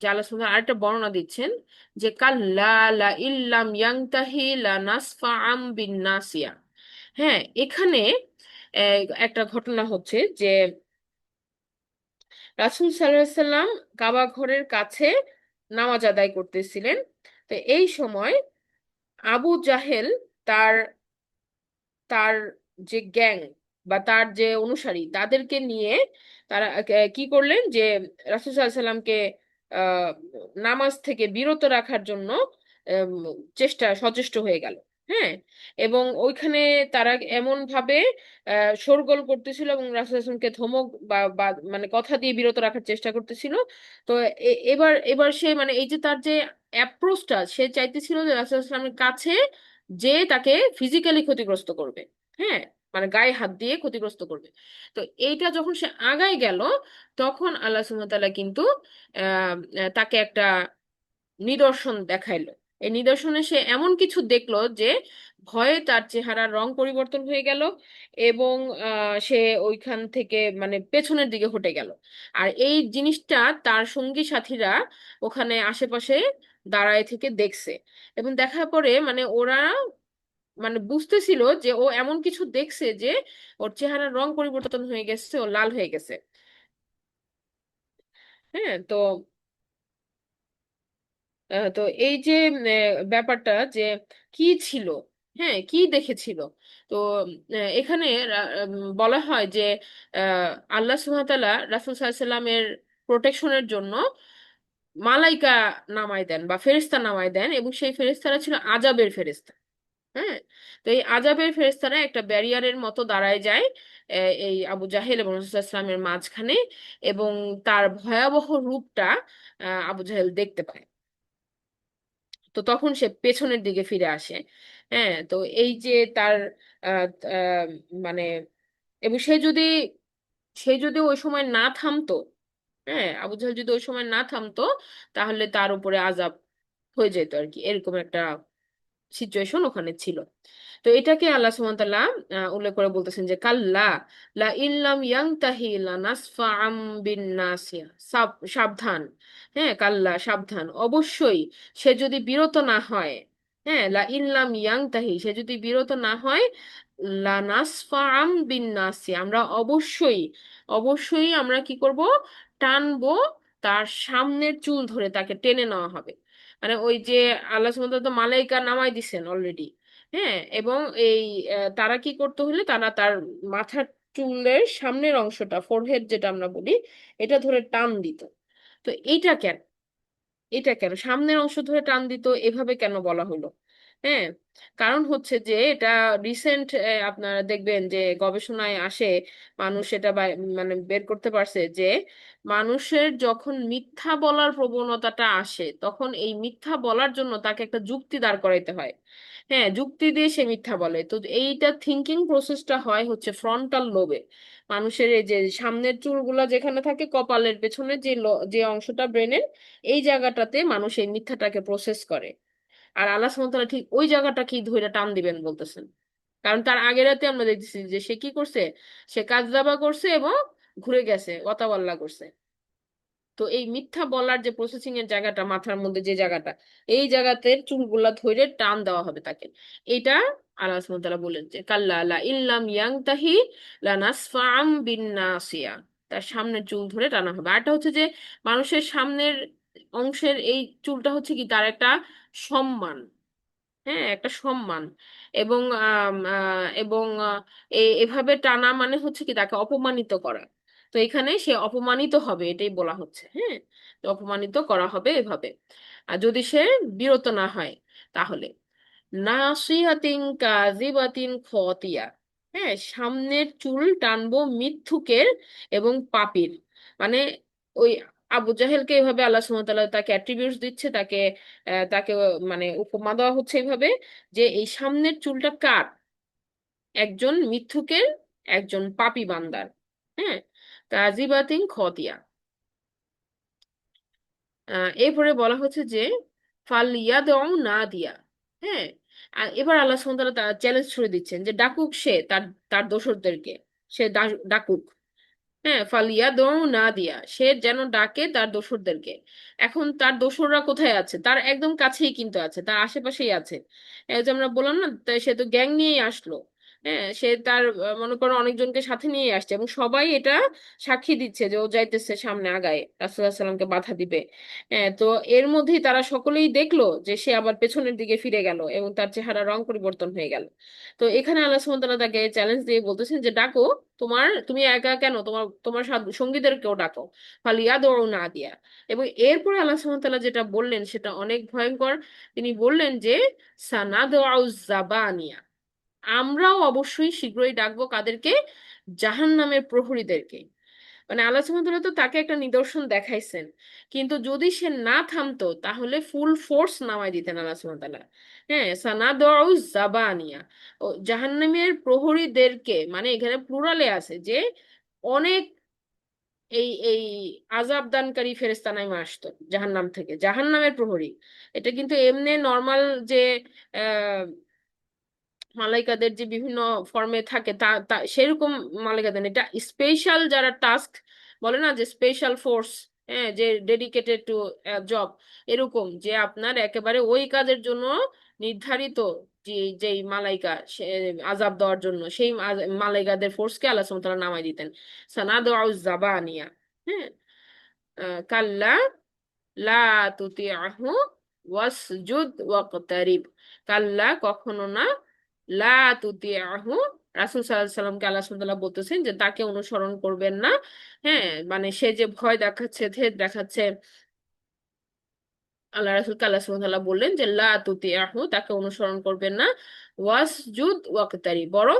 যে আল্লাহ সুবহানাহু আরেকটা বর্ণনা দিচ্ছেন যে কাল্লা লা ইল্লাম ইয়ানতাহি লা নাসফাআম বিন নাসিয়া। হ্যাঁ, এখানে একটা ঘটনা হচ্ছে যে রাসূল সাল্লাল্লাহু আলাইহি সাল্লাম কাবা ঘরের কাছে নামাজ আদায় করতেছিলেন। তো এই সময় আবু জাহেল তার তার যে গ্যাং বা তার যে অনুসারী তাদেরকে নিয়ে তারা কি করলেন যে রাসূল সাল্লাল্লাহু আলাইহি সাল্লামকে আহ নামাজ থেকে বিরত রাখার জন্য আম, সচেষ্ট হয়ে গেল। হ্যাঁ, এবং ওইখানে তারা এমন ভাবে শোরগোল করতেছিল এবং রাসূল হাসানকে ধমক বা মানে কথা দিয়ে বিরত রাখার চেষ্টা করতেছিল। তো এবার এবার সে মানে এই যে তার যে অ্যাপ্রোচটা, সে চাইতেছিল যে রাসূল হাসানের কাছে যে তাকে ফিজিক্যালি ক্ষতিগ্রস্ত করবে। হ্যাঁ, মানে গায়ে হাত দিয়ে ক্ষতিগ্রস্ত করবে। তো এইটা যখন সে আগায় গেল, তখন আল্লাহ সুবহানাহু ওয়া তাআলা কিন্তু তাকে একটা নিদর্শন দেখাইলো। এই নিদর্শনে সে এমন কিছু দেখলো যে ভয়ে তার চেহারার রং পরিবর্তন হয়ে গেল, এবং সে ওইখান থেকে মানে পেছনের দিকে হটে গেল। আর এই জিনিসটা তার সঙ্গী সাথীরা ওখানে আশেপাশে দাঁড়ায় থেকে দেখছে, এবং দেখার পরে মানে ওরা মানে বুঝতেছিল যে ও এমন কিছু দেখছে যে ওর চেহারার রং পরিবর্তন হয়ে গেছে, ও লাল হয়ে গেছে। হ্যাঁ, তো তো এই যে ব্যাপারটা যে কি ছিল, হ্যাঁ কি দেখেছিল। তো এখানে বলা হয় যে আল্লাহ সুবহানাহু ওয়া তাআলা রাসূল সাল্লাল্লাহু আলাইহি সাল্লামের প্রোটেকশনের জন্য মালাইকা নামায় দেন বা ফেরেশতা নামায় দেন, এবং সেই ফেরেশতারা ছিল আযাবের ফেরেশতা। হ্যাঁ, তো এই আযাবের ফেরেশতারা একটা ব্যারিয়ারের মতো দাঁড়ায় যায় এই আবু জাহেল এবং রাসূল সাল্লাল্লাহু আলাইহি সাল্লামের মাঝখানে, এবং তার ভয়াবহ রূপটা আবু জাহেল দেখতে পায়। তো তখন সে পেছনের দিকে ফিরে আসে। হ্যাঁ, তো এই যে তার আহ, আহ, মানে এবং সে যদি ওই সময় না থামতো, হ্যাঁ আবু জাহেল যদি ওই সময় না থামতো, তাহলে তার উপরে আযাব হয়ে যেত আর কি, এরকম একটা সিচুয়েশন ওখানে ছিল। তো এটাকে আল্লাহ সুবহানাহু ওয়া তাআলা উল্লেখ করে বলতেছেন যে কাল্লা লা ইল্লাম ইয়ানতাহি লানাসফাআম বিন নাসিয়া। সাবধান, হ্যাঁ কাল্লা সাবধান, অবশ্যই সে যদি বিরত না হয়, হ্যাঁ লা ইল্লাম ইয়ানতাহি সে যদি বিরত না হয়, লানাসফাআম বিন নাসিয়া আমরা অবশ্যই অবশ্যই আমরা কি করব, টানবো, তার সামনের চুল ধরে তাকে টেনে নেওয়া হবে। মানে ওই যে আল্লাহ সুবহানাহু ওয়া তাআলা তো মালাইকা নামাই দিছেন অলরেডি। হ্যাঁ, এবং এই তারা কি করতে হলে তারা তার মাথার চুলের সামনের অংশটা, ফোরহেড যেটা আমরা বলি, এটা ধরে টান দিত। তো এইটা কেন, এটা কেন সামনের অংশ ধরে টান দিত, এভাবে কেন বলা হলো? হ্যাঁ, কারণ হচ্ছে যে এটা রিসেন্ট আপনারা দেখবেন যে গবেষণায় আসে, মানুষ এটা মানে বের করতে পারছে যে মানুষের যখন মিথ্যা বলার প্রবণতাটা আসে, তখন এই মিথ্যা বলার জন্য তাকে একটা যুক্তি দাঁড় করাইতে হয়। হ্যাঁ, যুক্তি দিয়ে সে মিথ্যা বলে। তো এইটা থিঙ্কিং প্রসেসটা হয় হচ্ছে ফ্রন্টাল লোবে। মানুষের এই যে সামনের চুলগুলা যেখানে থাকে, কপালের পেছনে যে যে অংশটা ব্রেনের, এই জায়গাটাতে মানুষ এই মিথ্যাটাকে প্রসেস করে। আর আল্লাহ সুবহানাহু ওয়া তাআলা ঠিক ওই জায়গাটা কি ধইরা টান দিবেন বলতেছেন। কারণ তার আগের রাতে আমরা দেখতেছি যে সে কি করছে, সে কাযযাবা করছে এবং ঘুরে গেছে, ওয়াতাওয়াল্লা করছে। তো এই মিথ্যা বলার যে প্রসেসিং এর জায়গাটা, মাথার মধ্যে যে জায়গাটা, এই জায়গাতে চুলগুলা ধরে টান দেওয়া হবে তাকে। এটা আল্লাহ সুবহানাহু ওয়া তাআলা বলেন যে কাল্লা লা ইল্লাম ইয়ানতাহি লানাসফাআম বিন নাসিয়া, তার সামনের চুল ধরে টানা হবে। আরটা হচ্ছে যে মানুষের সামনের অংশের এই চুলটা হচ্ছে কি তার একটা সম্মান। হ্যাঁ, একটা সম্মান। এবং এভাবে টানা মানে হচ্ছে কি তাকে অপমানিত করা। তো এখানে সে অপমানিত হবে, এটাই বলা হচ্ছে। হ্যাঁ, তো অপমানিত করা হবে এভাবে, আর যদি সে বিরত না হয় তাহলে। নাসিহাতিন কাযিবাতিন খতিয়া। হ্যাঁ, সামনের চুল টানবো মিথ্যুকের এবং পাপীর। মানে ওই আবু জাহেলকে এভাবে আল্লাহ সুবহানাহু ওয়া তাআলা তাকে অ্যাট্রিবিউটস দিচ্ছে, তাকে মানে উপমা দেওয়া হচ্ছে এইভাবে যে এই সামনের চুলটা কার, একজন মিথ্যুকের, একজন পাপী বান্দার। হ্যাঁ, কাযিবাতিন খতিয়া। এরপরে বলা হচ্ছে যে ফালিয়াদউ না দিয়া। হ্যাঁ, আর এবার আল্লাহ সুবহানাহু ওয়া তাআলা চ্যালেঞ্জ ছুড়ে দিচ্ছেন যে ডাকুক সে তার তার দোসরদেরকে, সে ডাকুক। হ্যাঁ, ফালিয়াদউ না দিয়া, সে যেন ডাকে তার দোসরদেরকে। এখন তার দোসররা কোথায় আছে? তার একদম কাছেই কিন্তু আছে, তার আশেপাশেই আছে। এই যে আমরা বললাম না, তাই সে তো গ্যাং নিয়েই আসলো। হ্যাঁ, সে তার মনে করো অনেকজনকে সাথে নিয়ে আসছে এবং সবাই এটা সাক্ষী দিচ্ছে যে ও যাইতেছে সামনে আগায় রাসূলুল্লাহ সাল্লামকে বাধা দিবে। হ্যাঁ, তো এর মধ্যেই তারা সকলেই দেখলো যে সে আবার পেছনের দিকে ফিরে গেল এবং তার চেহারা রং পরিবর্তন হয়ে গেল। তো এখানে আল্লাহ সুবহানাহু ওয়া তাআলা তাকে চ্যালেঞ্জ দিয়ে বলতেছেন যে ডাকো, তুমি একা কেন, তোমার তোমার সঙ্গীদেরকেও ডাকো, ফালিয়াদউ নাদিয়া। এবং এরপরে আল্লাহ সুবহানাহু ওয়া তাআলা যেটা বললেন সেটা অনেক ভয়ঙ্কর। তিনি বললেন যে সানাদউ জাবানিয়া, আমরাও অবশ্যই শীঘ্রই ডাকবো কাদেরকে, জাহান্নামের প্রহরীদেরকে। মানে আল্লাহ সুবহানাহু ওয়া তাআলা তো তাকে একটা নিদর্শন দেখাইছেন, কিন্তু যদি সে না থামতো তাহলে ফুল ফোর্স নামায় দিতেন আল্লাহ সুবহানাহু ওয়া তাআলা। হ্যাঁ, সানাদউ জাবানিয়া, ও জাহান্নামের প্রহরীদেরকে, মানে এখানে প্লুরালে আছে যে অনেক এই আযাব দানকারী ফেরেশতা নামে আসতো জাহান্নাম থেকে, জাহান্নামের প্রহরী। এটা কিন্তু এমনি নর্মাল যে মালাইকাদের যে বিভিন্ন ফর্মে থাকে তা তা সেরকম মালাইকাদের না। এটা স্পেশাল যারা টাস্ক, বলে না যে স্পেশাল ফোর্স, হ্যাঁ, যে ডেডিকেটেড টু জব, এরকম যে আপনার একেবারে ওই কাজের জন্য নির্ধারিত, যে যেই মালাইকা আজাব দেওয়ার জন্য, সেই মালাইকাদের ফোর্সকে আল্লাহ সুবহানাহু ওয়া তাআলা নামাই দিতেন। সানাদু জাবানিয়া। হ্যাঁ, কাল্লা লা তুতিআহু ওয়াসজুদ ওয়াকতারিব। কাল্লা, কখনো না, লা তুতিআহু, রাসূল সাল্লাল্লাহু আলাইহি সাল্লামকে আল্লাহ সুবহানাহু ওয়া তাআলা বলতেছেন যে তাকে অনুসরণ করবেন না। হ্যাঁ, মানে সে যে ভয় দেখাচ্ছে, ধের দেখাচ্ছে, আল্লাহ রাসূলকে আল্লাহ সুবহানাহু ওয়া তাআলা বললেন যে লা তুতিআহু, তাকে অনুসরণ করবেন না, ওয়াসজুদ ওয়াকতারি, বরং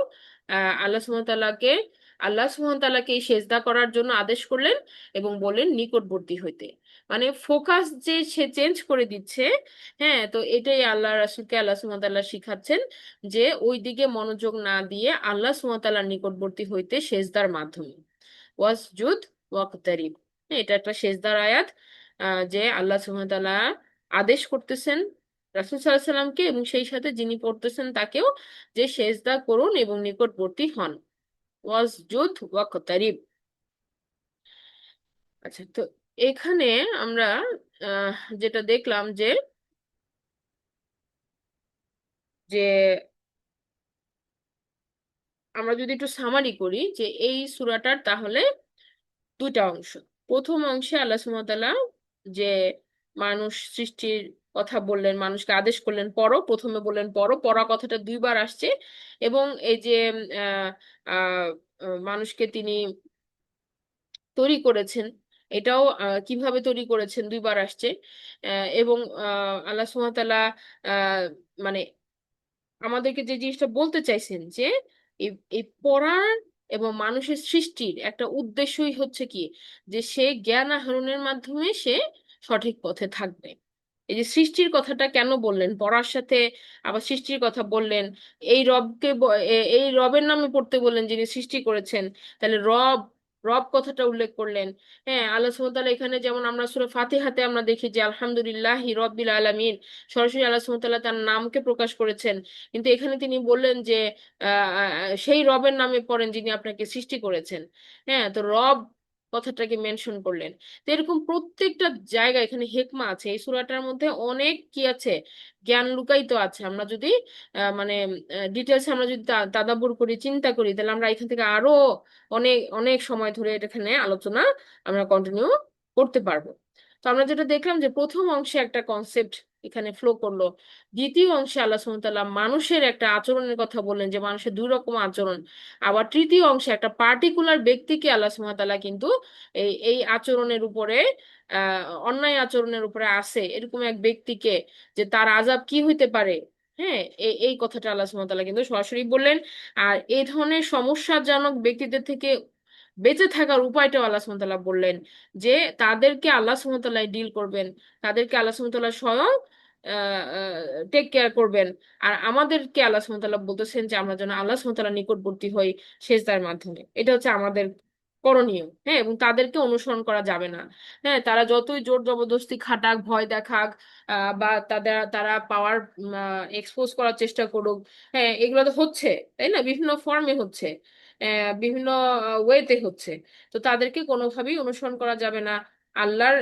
আল্লাহ সুবহানাহু ওয়া তাআলাকে আল্লাহ সুবহানাহু ওয়া তাআলাকে সেজদা করার জন্য আদেশ করলেন এবং বললেন নিকটবর্তী হইতে। মানে ফোকাস যে সে চেঞ্জ করে দিচ্ছে। হ্যাঁ, তো এটাই আল্লাহ রাসূলকে আল্লাহ সুবহানাহু ওয়া তাআলা শিখাচ্ছেন যে ওই দিকে মনোযোগ না দিয়ে আল্লাহ সুবহানাহু ওয়া তাআলার নিকটবর্তী হইতে সেজদার মাধ্যমে। ওয়াসজুদ ওয়াকতারিব, এটা একটা সেজদার আয়াত, যে আল্লাহ সুবহানাহু ওয়া তাআলা আদেশ করতেছেন রাসূল সাল্লাল্লাহু আলাইহি সাল্লামকে এবং সেই সাথে যিনি পড়তেছেন তাকেও, যে সেজদা করুন এবং নিকটবর্তী হন। ওয়াসজুদ ওয়াকতারিব। আচ্ছা, তো এখানে আমরা আহ, যেটা দেখলাম যে যে আমরা যদি একটু সামারি করি যে এই সূরাটার তাহলে দুইটা অংশ। প্রথম অংশে আল্লাহ সুবহানাহু ওয়া তাআলা যে মানুষ সৃষ্টির কথা বললেন, মানুষকে আদেশ করলেন পড়ো, প্রথমে বললেন পড়ো, পড়া কথাটা দুইবার আসছে। এবং এই যে আহ আহ মানুষকে তিনি তৈরি করেছেন, এটাও কিভাবে তৈরি করেছেন দুইবার আসছে। এবং আল্লাহ সুবহানাহু ওয়া তাআলা আহ, মানে আমাদেরকে যে জিনিসটা বলতে চাইছেন যে এই এই পড়ার এবং মানুষের সৃষ্টির একটা উদ্দেশ্যই হচ্ছে কি, যে সে জ্ঞান আহরণের মাধ্যমে সে সঠিক পথে থাকবে। এই যে সৃষ্টির কথাটা কেন বললেন পড়ার সাথে, আবার সৃষ্টির কথা বললেন, এই রবকে এই রবের নামে পড়তে বললেন যিনি সৃষ্টি করেছেন, তাহলে রব, রব কথাটা উল্লেখ করলেন। হ্যাঁ, আল্লাহ সুবহানাহু ওয়া তাআলা এখানে যেমন আমরা সূরা ফাতিহাতে আমরা দেখি যে আলহামদুলিল্লাহি রাব্বিল আলামিন, সরাসরি আল্লাহ সুবহানাহু ওয়া তাআলা তার নামকে প্রকাশ করেছেন। কিন্তু এখানে তিনি বললেন যে সেই রবের নামে পড়েন যিনি আপনাকে সৃষ্টি করেছেন। হ্যাঁ, তো রব কথাটাকে মেনশন করলেন। তো এরকম প্রত্যেকটা জায়গায় এখানে হেকমা আছে, এই সূরাটার মধ্যে অনেক কি আছে, জ্ঞান লুকায়িত আছে। আমরা যদি মানে ডিটেলস আমরা যদি তাদাব্বুর করি, চিন্তা করি, তাহলে আমরা এখান থেকে আরো অনেক অনেক সময় ধরে এখানে আলোচনা আমরা কন্টিনিউ করতে পারবো। তো আমরা যেটা দেখলাম যে প্রথম অংশে একটা কনসেপ্ট এখানে ফ্লো করলো, দ্বিতীয় অংশে আল্লাহ সুবহানাহু ওয়া তাআলা মানুষের একটা আচরণের কথা বললেন যে মানুষের দুই রকম আচরণ, আবার তৃতীয় অংশে একটা পার্টিকুলার ব্যক্তিকে আল্লাহ সুবহানাহু ওয়া তাআলা কিন্তু এই এই আচরণের উপরে, অন্যায় আচরণের উপরে আছে এরকম এক ব্যক্তিকে, যে তার আযাব কি হইতে পারে। হ্যাঁ, এই এই কথাটা আল্লাহ সুবহানাহু ওয়া তাআলা কিন্তু সরাসরি বললেন। আর এই ধরনের সমস্যাজনক ব্যক্তিদের থেকে বেঁচে থাকার উপায়টাও আল্লাহ সুবহানাহু ওয়া তাআলা বললেন, যে তাদেরকে আল্লাহ সুবহানাহু ওয়া তাআলা ডিল করবেন, তাদেরকে আল্লাহ সুবহানাহু ওয়া তাআলা স্বয়ং টেক কেয়ার করবেন। আর আমাদেরকে আল্লাহ সুবহানাহু ওয়া তাআলা বলতেছেন যে আমরা যেন আল্লাহ সুবহানাহু ওয়া তাআলা নিকটবর্তী হই সেজদার মাধ্যমে। এটা হচ্ছে আমাদের করণীয়। হ্যাঁ, এবং তাদেরকে অনুসরণ করা যাবে না। হ্যাঁ, তারা যতই জোর জবরদস্তি খাটাক, ভয় দেখাক, বা তারা পাওয়ার এক্সপোজ করার চেষ্টা করুক, হ্যাঁ, এগুলো তো হচ্ছে, তাই না, বিভিন্ন ফর্মে হচ্ছে, বিভিন্ন ওয়েতে হচ্ছে। তো তাদেরকে কোনোভাবেই অনুসরণ করা যাবে না। আল্লাহর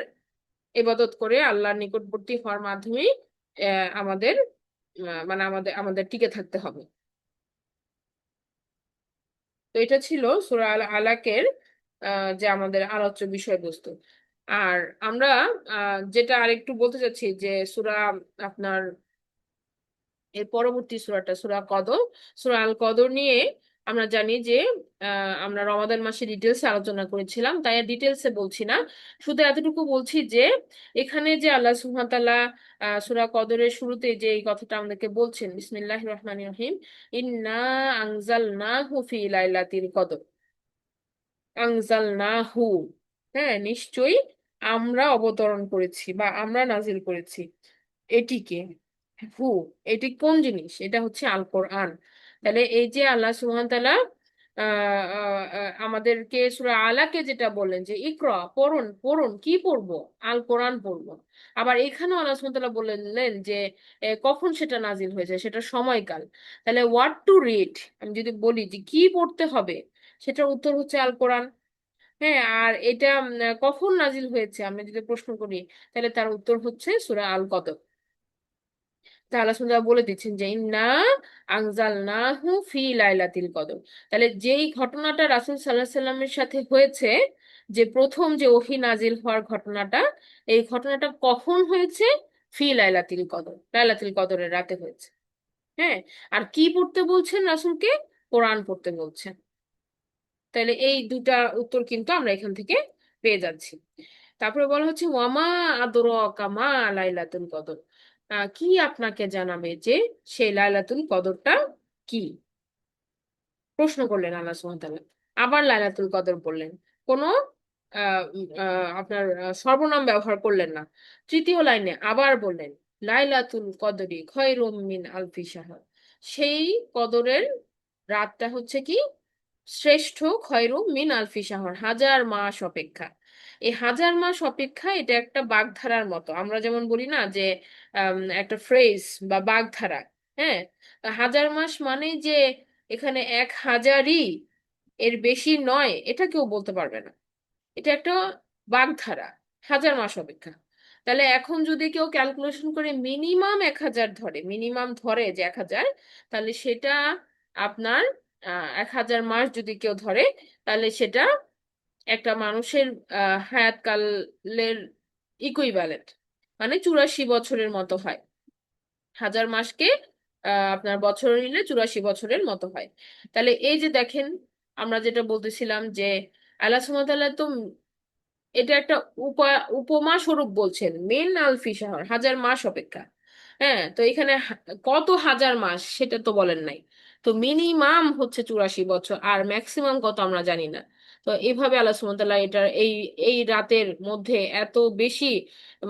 ইবাদত করে আল্লাহর নিকটবর্তী হওয়ার মাধ্যমেই আমাদের মানে আমাদের আমাদের টিকে থাকতে হবে। তো এটা ছিল সূরা আল আলাকের যে আমাদের আলোচ্য বিষয়বস্তু। আর আমরা যেটা আরেকটু বলতে চাচ্ছি যে সূরা আপনার এর পরবর্তী সূরাটা সূরা কদর, সূরা আল কদর নিয়ে আমরা জানি যে আমরা রমাদান মাসে ডিটেলসে আলোচনা করেছিলাম, তাই আর ডিটেলসে বলছি না। শুধু এতটুকু বলছি যে এখানে যে আল্লাহ সুবহানাহু ওয়া তাআলা সূরা কদরের শুরুতে যে এই কথাটা আমাদেরকে বলছেন, বিসমিল্লাহির রহমানির রহিম, ইন্না আনজালনাহু ফি লাইলাতিল কদর, আনজালনাহু, হ্যাঁ নিশ্চয়ই আমরা অবতরণ করেছি বা আমরা নাজিল করেছি এটিকে। হু, এটি কোন জিনিস? এটা হচ্ছে আল কোরআন। তাহলে এই যে আল্লাহ সুবহান তাআলা আমাদেরকে সূরা আলাকে যেটা বললেন যে ইকরা, পড়ুন পড়ুন, কি পড়বো? আল কোরআন পড়বো। আবার এখানেও আল্লাহ সুবহান তাআলা বললেন যে কখন সেটা নাজিল হয়েছে, সেটা সময়কাল। তাহলে হোয়াট টু রিড, আমি যদি বলি যে কি পড়তে হবে, সেটার উত্তর হচ্ছে আল কোরআন। হ্যাঁ, আর এটা কখন নাজিল হয়েছে আমরা যদি প্রশ্ন করি, তাহলে তার উত্তর হচ্ছে সূরা আল কদর। তা আল্লাহ সুবহানাহু ওয়া তাআলা বলে দিচ্ছেন যে ইন্না আনজালনাহু ফি লাইলাতিল কদর। তাহলে যেই ঘটনাটা রাসূল সাল্লাল্লাহু আলাইহি সাল্লামের সাথে হয়েছে, যে প্রথম যে ওহী নাজিল হওয়ার ঘটনাটা, এই ঘটনাটা কখন হয়েছে? ফি লাইলাতিল কদর, লাইলাতুল কদরের রাতে হয়েছে। হ্যাঁ, আর কি পড়তে বলছেন রাসূলকে? কোরআন পড়তে বলছেন। তাহলে এই দুটা উত্তর কিন্তু আমরা এখান থেকে পেয়ে যাচ্ছি। তারপরে বলা হচ্ছে ওয়ামা আদরাকা মা লাইলাতুল কদর, কি আপনাকে জানাবে যে সেই লাইলাতুল কদরটা কি? প্রশ্ন করলেন আল্লাহ সুবহানাহু ওয়া তাআলা। আবার লাইলাতুল কদর বললেন, কোনো আপনার সর্বনাম ব্যবহার করলেন না। তৃতীয় লাইনে আবার বললেন লাইলাতুল কদরি খয়রুম মিন আলফি শাহর, সেই কদরের রাতটা হচ্ছে কি? শ্রেষ্ঠ, খয়রুম মিন আলফি শাহর, হাজার মাস অপেক্ষা। এই হাজার মাস অপেক্ষা এটা একটা বাগধারার মতো, আমরা যেমন বলি না যে একটা ফ্রেজ বা বাগধারা। হ্যাঁ, হাজার মাস মানে যে এখানে 1,000ই, এর বেশি নয়, এটা কেউ বলতে পারবে না। এটা একটা বাগধারা, হাজার মাস অপেক্ষা। তাহলে এখন যদি কেউ ক্যালকুলেশন করে মিনিমাম 1,000 ধরে, মিনিমাম ধরে যে 1,000, তাহলে সেটা আপনার 1,000 মাস যদি কেউ ধরে, তাহলে সেটা একটা মানুষের হায়াতকালের ইকুইভ্যালেন্ট, মানে 84 বছরের মতো হয়। হাজার মাসকে আপনার বছর নিলে 84 বছরের মতো হয়। তাহলে এই যে দেখেন, আমরা যেটা বলতেছিলাম যে আল্লাহ সুবহানাহু ওয়া তাআলা তো এটা একটা উপমা স্বরূপ বলছেন, মেন আলফি শাহর, হাজার মাস অপেক্ষা। হ্যাঁ, তো এখানে কত হাজার মাস সেটা তো বলেন নাই। তো মিনিমাম হচ্ছে 84 বছর, আর ম্যাক্সিমাম কত আমরা জানি না। তো এইভাবে আল্লাহ সুবহানাহু ওয়া তাআলা এটার এই এই রাতের মধ্যে এত বেশি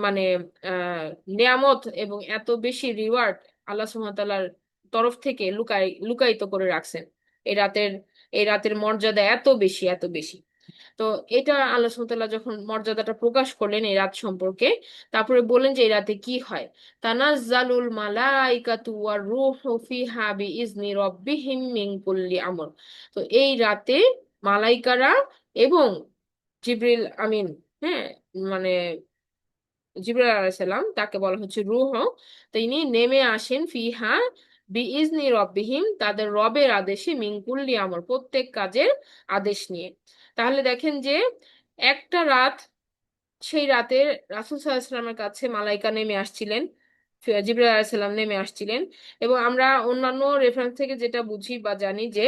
মানে আহ নিয়ামত এবং এত বেশি রিওয়ার্ড আল্লাহ সুবহানাহু ওয়া তাআলার তরফ থেকে লুকায়িত করে রাখছেন। এই রাতের মর্যাদা এত বেশি, এত বেশি। তো এটা আল্লাহ সুবহানাহু ওয়া তাআলা যখন মর্যাদাটা প্রকাশ করলেন এই রাত সম্পর্কে, তারপরে বললেন যে এই রাতে কি হয়। তানাজ্জালুল মালাইকাতু ওয়ার রূহু ফিহা বিইজনি রাব্বিহিম মিন কুল্লি আমর। তো এই রাতে মালাইকারা এবং জিবরিল আমিন, হ্যাঁ, মানে জিবরাইল আলাইহিস সালাম, তাকে বলা হচ্ছে রূহ, তিনি নেমে আসেন ফিহা বিইজনি রব্বিহিম, তাদের রবের আদেশে, মিনকুল্লি আমর, প্রত্যেক কাজের আদেশ নিয়ে। তাহলে দেখেন যে একটা রাত, সেই রাতে রাসূল সাল্লাল্লাহু আলাইহি সাল্লামের কাছে মালাইকা নেমে আসছিলেন, জিবরাইল আলাইহিস সালাম নেমে আসছিলেন। এবং আমরা অন্যান্য রেফারেন্স থেকে যেটা বুঝি বা জানি যে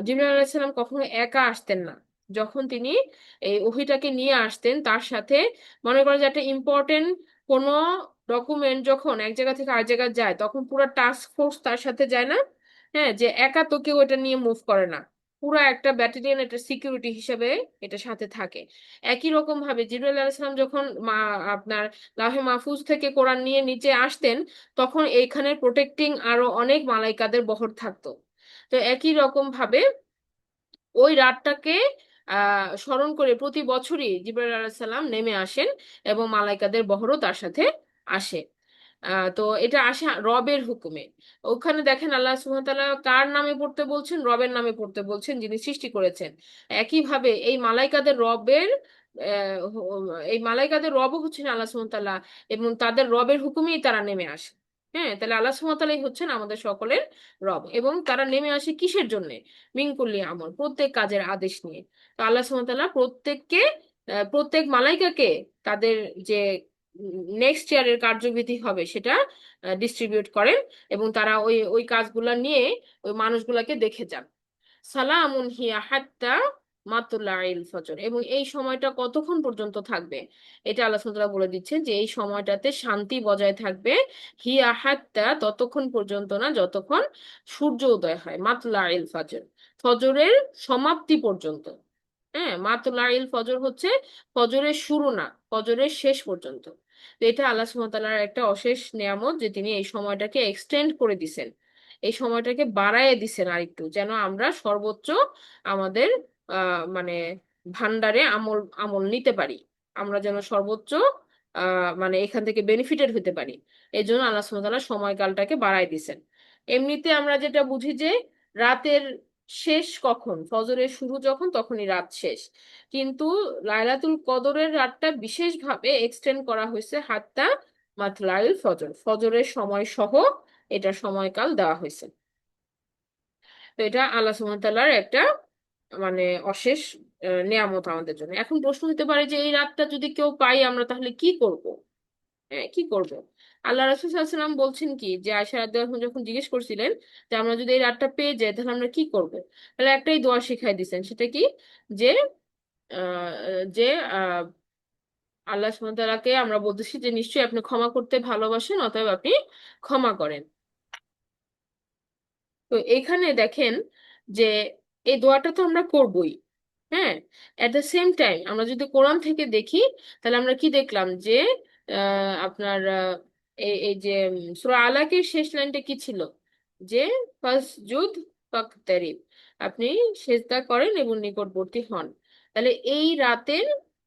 জিবরাইল আলাইহিস সালাম কখনো একা আসতেন না। যখন তিনি এই ওহীটাকে নিয়ে আসতেন তার সাথে, মনে করেন যে একটা ইম্পর্টেন্ট কোনো ডকুমেন্ট যখন এক জায়গা থেকে আরেক জায়গায় যায়, তখন পুরো টাস্ক ফোর্স তার সাথে যায় না? হ্যাঁ, যে একা তো কেউ এটা নিয়ে মুভ করে না, পুরো একটা ব্যাটালিয়ন, এটা সিকিউরিটি হিসেবে এটা সাথে থাকে। একই রকম ভাবে জিবরাইল আলাইহিস সালাম যখন আপনার লাহে মাহফুজ থেকে কোরআন নিয়ে নিচে আসতেন, তখন এইখানে প্রোটেক্টিং আরো অনেক মালাইকাদের বহর থাকতো। তো একই রকম ভাবে ওই রাতটাকে স্মরণ করে প্রতি বছরই জিবরাইল আলাইহিস সালাম নেমে আসেন এবং মালাইকাদের বহরও তার সাথে আসে। তো এটা আসে রবের হুকুমে। ওখানে দেখেন আল্লাহ সুবহানাহু ওয়া তাআলা কার নামে পড়তে বলছেন? রবের নামে পড়তে বলছেন, যিনি সৃষ্টি করেছেন। একইভাবে এই মালাইকাদের রবের এই মালাইকাদের রবও হচ্ছেন আল্লাহ সুবহানাহু ওয়া তাআলা, এবং তাদের রবের হুকুমেই তারা নেমে আসে। হ্যাঁ, তাহলে আল্লাহ সুবহানাহু ওয়া তাআলাই হচ্ছেন আমাদের সকলের রব, এবং তারা নেমে আসে কিসের জন্য? মিনকুল্লি আমর, প্রত্যেক কাজের আদেশ নিয়ে। তো আল্লাহ সুবহানাহু ওয়া তাআলা প্রত্যেককে, প্রত্যেক মালাইকাকে তাদের যে নেক্সট ইয়ারের কার্যবিধি হবে সেটা ডিস্ট্রিবিউট করেন, এবং তারা ওই ওই কাজগুলা নিয়ে ওই মানুষগুলাকে দেখে যান। সালামুন হিয়া হাত্তা মাতুল্লাইল ফজর, এবং এই সময়টা কতক্ষণ পর্যন্ত থাকবে? এটা আল্লাহ সুবহানাহু ওয়া তাআলা বলে দিচ্ছেন যে এই সময়টাতে শান্তি বজায় থাকবে, হিয়া হাত্তা, ততক্ষণ পর্যন্ত না যতক্ষণ সূর্য উদয় হয়, মাতুল্লাইল ফজর, ফজরের সমাপ্তি পর্যন্ত। হ্যাঁ, মাতুল্লাইল ফজর হচ্ছে ফজরের শুরু না, ফজরের শেষ পর্যন্ত। তো এটা আল্লাহ সুবহানাহু ওয়া তাআলার একটা অশেষ নিয়ামত যে তিনি এই সময়টাকে এক্সটেন্ড করে দিছেন, এই সময়টাকে বাড়ায় দিছেন আরেকটু, যেন আমরা সর্বোচ্চ আমাদের মানে ভান্ডারে আমল আমল নিতে পারি, আমরা যেন সর্বোচ্চ মানে এখান থেকে বেনিফিটেড হতে পারি। এই জন্য আল্লাহ সুবহানাহু ওয়া তাআলা সময়কালটাকে বাড়ায় দিছেন। এমনিতে আমরা যেটা বুঝি যে রাতের শেষ কখন, ফজরের শুরু যখন তখনই রাত শেষ, কিন্তু লাইলাতুল কদরের রাতটা বিশেষভাবে এক্সটেন্ড করা হয়েছে হাত্তা মাতলাইল ফজর, ফজরের সময় সহ এটা সময়কাল দেওয়া হয়েছে। তো এটা আল্লাহ সুবহানাহু ওয়া তাআলার একটা মানে অশেষ নেয়ামত আমাদের জন্য। এখন প্রশ্ন হতে পারে যে এই রাতটা যদি কেউ পাই আমরা তাহলে কি করব? হ্যাঁ, কি করব? আল্লাহ রাসূল সাল্লাল্লাহু আলাইহি ওয়াসাল্লাম বলছেন কি, যে আয়েশা রাদিয়াল্লাহু আনহা যখন জিজ্ঞেস করছিলেন যে আমরা যদি এই রাতটা পেয়ে যাই তাহলে আমরা কি করব, তাহলে একটাই দোয়া শিখাই দিয়েছেন, সেটা কি? যে যে আহ, আল্লাহ সুবহানাহু ওয়া তাআলাকে আমরা বলতেছি যে নিশ্চয়ই আপনি ক্ষমা করতে ভালোবাসেন, অতএব আপনি ক্ষমা করেন। তো এখানে দেখেন যে এই দোয়াটা তো আমরা করবই। হ্যাঁ, এট দ্য সেম টাইম আমরা যদি কোরআন থেকে দেখি তাহলে আমরা কি দেখলাম যে আপনার এই এই যে সূরা আলাকের শেষ লাইনটা কি ছিল? যে ফাসজুদ ফাকতারিব, আপনি সেজদা করেন এবং নিকটবর্তী হন। তাহলে এই রাতের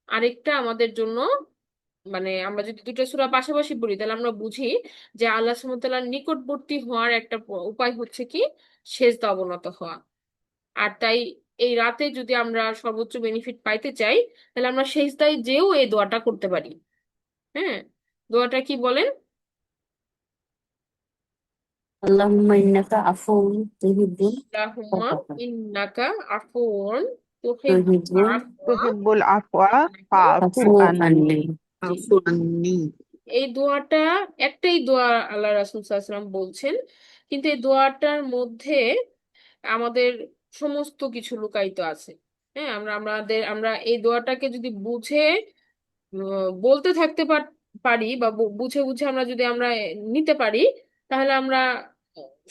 আরেকটা আমাদের জন্য, মানে আমরা যদি দুটো সূরা পাশাপাশি পড়ি তাহলে আমরা বুঝি যে আল্লাহ সুবহানাহু ওয়া তাআলার নিকটবর্তী হওয়ার একটা উপায় হচ্ছে কি? সেজদা অবনত হওয়া। আর তাই এই রাতে যদি আমরা সর্বোচ্চ বেনিফিট পাইতে চাই তাহলে আমরা সেজদায় যেও এই দোয়াটা করতে পারি। হ্যাঁ, দোয়াটা কি বলেন? আল্লাহুম্মা ইন্নাকা আফুউন তুহিব্বুল আল্লাহুম্মা ইন্নাকা আফুউন তুহিব্বুল তুহিব্বুল আফওয়া তুহিব্বুল আফওয়া ফাআফু আফু আন্নি। আননি। জি, আফু আন্নি। এই দোয়াটা একটাই দোয়া আল্লাহ রাসূল সাল্লাল্লাহু আলাইহি ওয়াসাল্লাম বলছেন, কিন্তু এই দোয়াটার মধ্যে আমাদের সমস্ত কিছু লুকায়িত আছে। হ্যাঁ, আমরা এই দোয়াটাকে যদি বুঝে বলতে থাকতে পারি, বা বুঝে বুঝে আমরা যদি আমরা নিতে পারি, তাহলে আমরা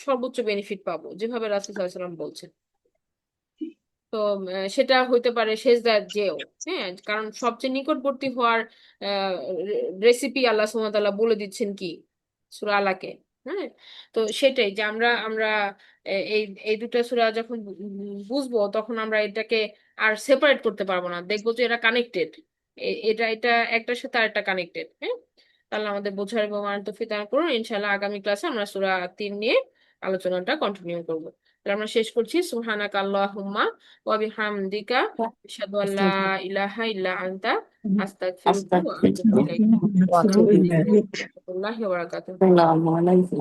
সর্বোচ্চ বেনিফিট পাবো, যেভাবে রাসূল সাল্লাল্লাহু আলাইহি ওয়াসাল্লাম বলছেন। তো সেটা হইতে পারে সেজদার যেও। হ্যাঁ, কারণ সবচেয়ে নিকটবর্তী হওয়ার রেসিপি আল্লাহ সুবহানাহু ওয়া তাআলা বলে দিচ্ছেন কি? সূরা আলাকে। হ্যাঁ, তো সেটাই যে আমরা আমরা এই এই দুটো সূরা যখন বুঝবো তখন আমরা এটাকে আর সেপারেট করতে পারবো না, দেখবো যে এরা কানেক্টেড, এটা এটা একটার সাথে আরেকটা কানেক্টেড। হ্যাঁ, তাহলে আমাদের বোঝার এবং আনন্দ তৌফিক দান করুন। ইনশাআল্লাহ আগামী ক্লাসে আমরা সূরা 3 নিয়ে আলোচনাটা কন্টিনিউ করবো। তাহলে আমরা শেষ করছি, সুবহানাকা আল্লাহুম্মা ওয়া বিহামদিকা আশহাদু আল্লা ইলাহা ইল্লা আনতা আস্তাগফিরুকা ওয়া আতুবু আস্তাগফিরুকা ইলাইক। ওয়া আতুবু আসসালামু ইলাইক। আলাইকুম ওয়া রাহমাতুল্লাহি ওয়া বারাকাতুহু। আসসালামু আলাইকুম।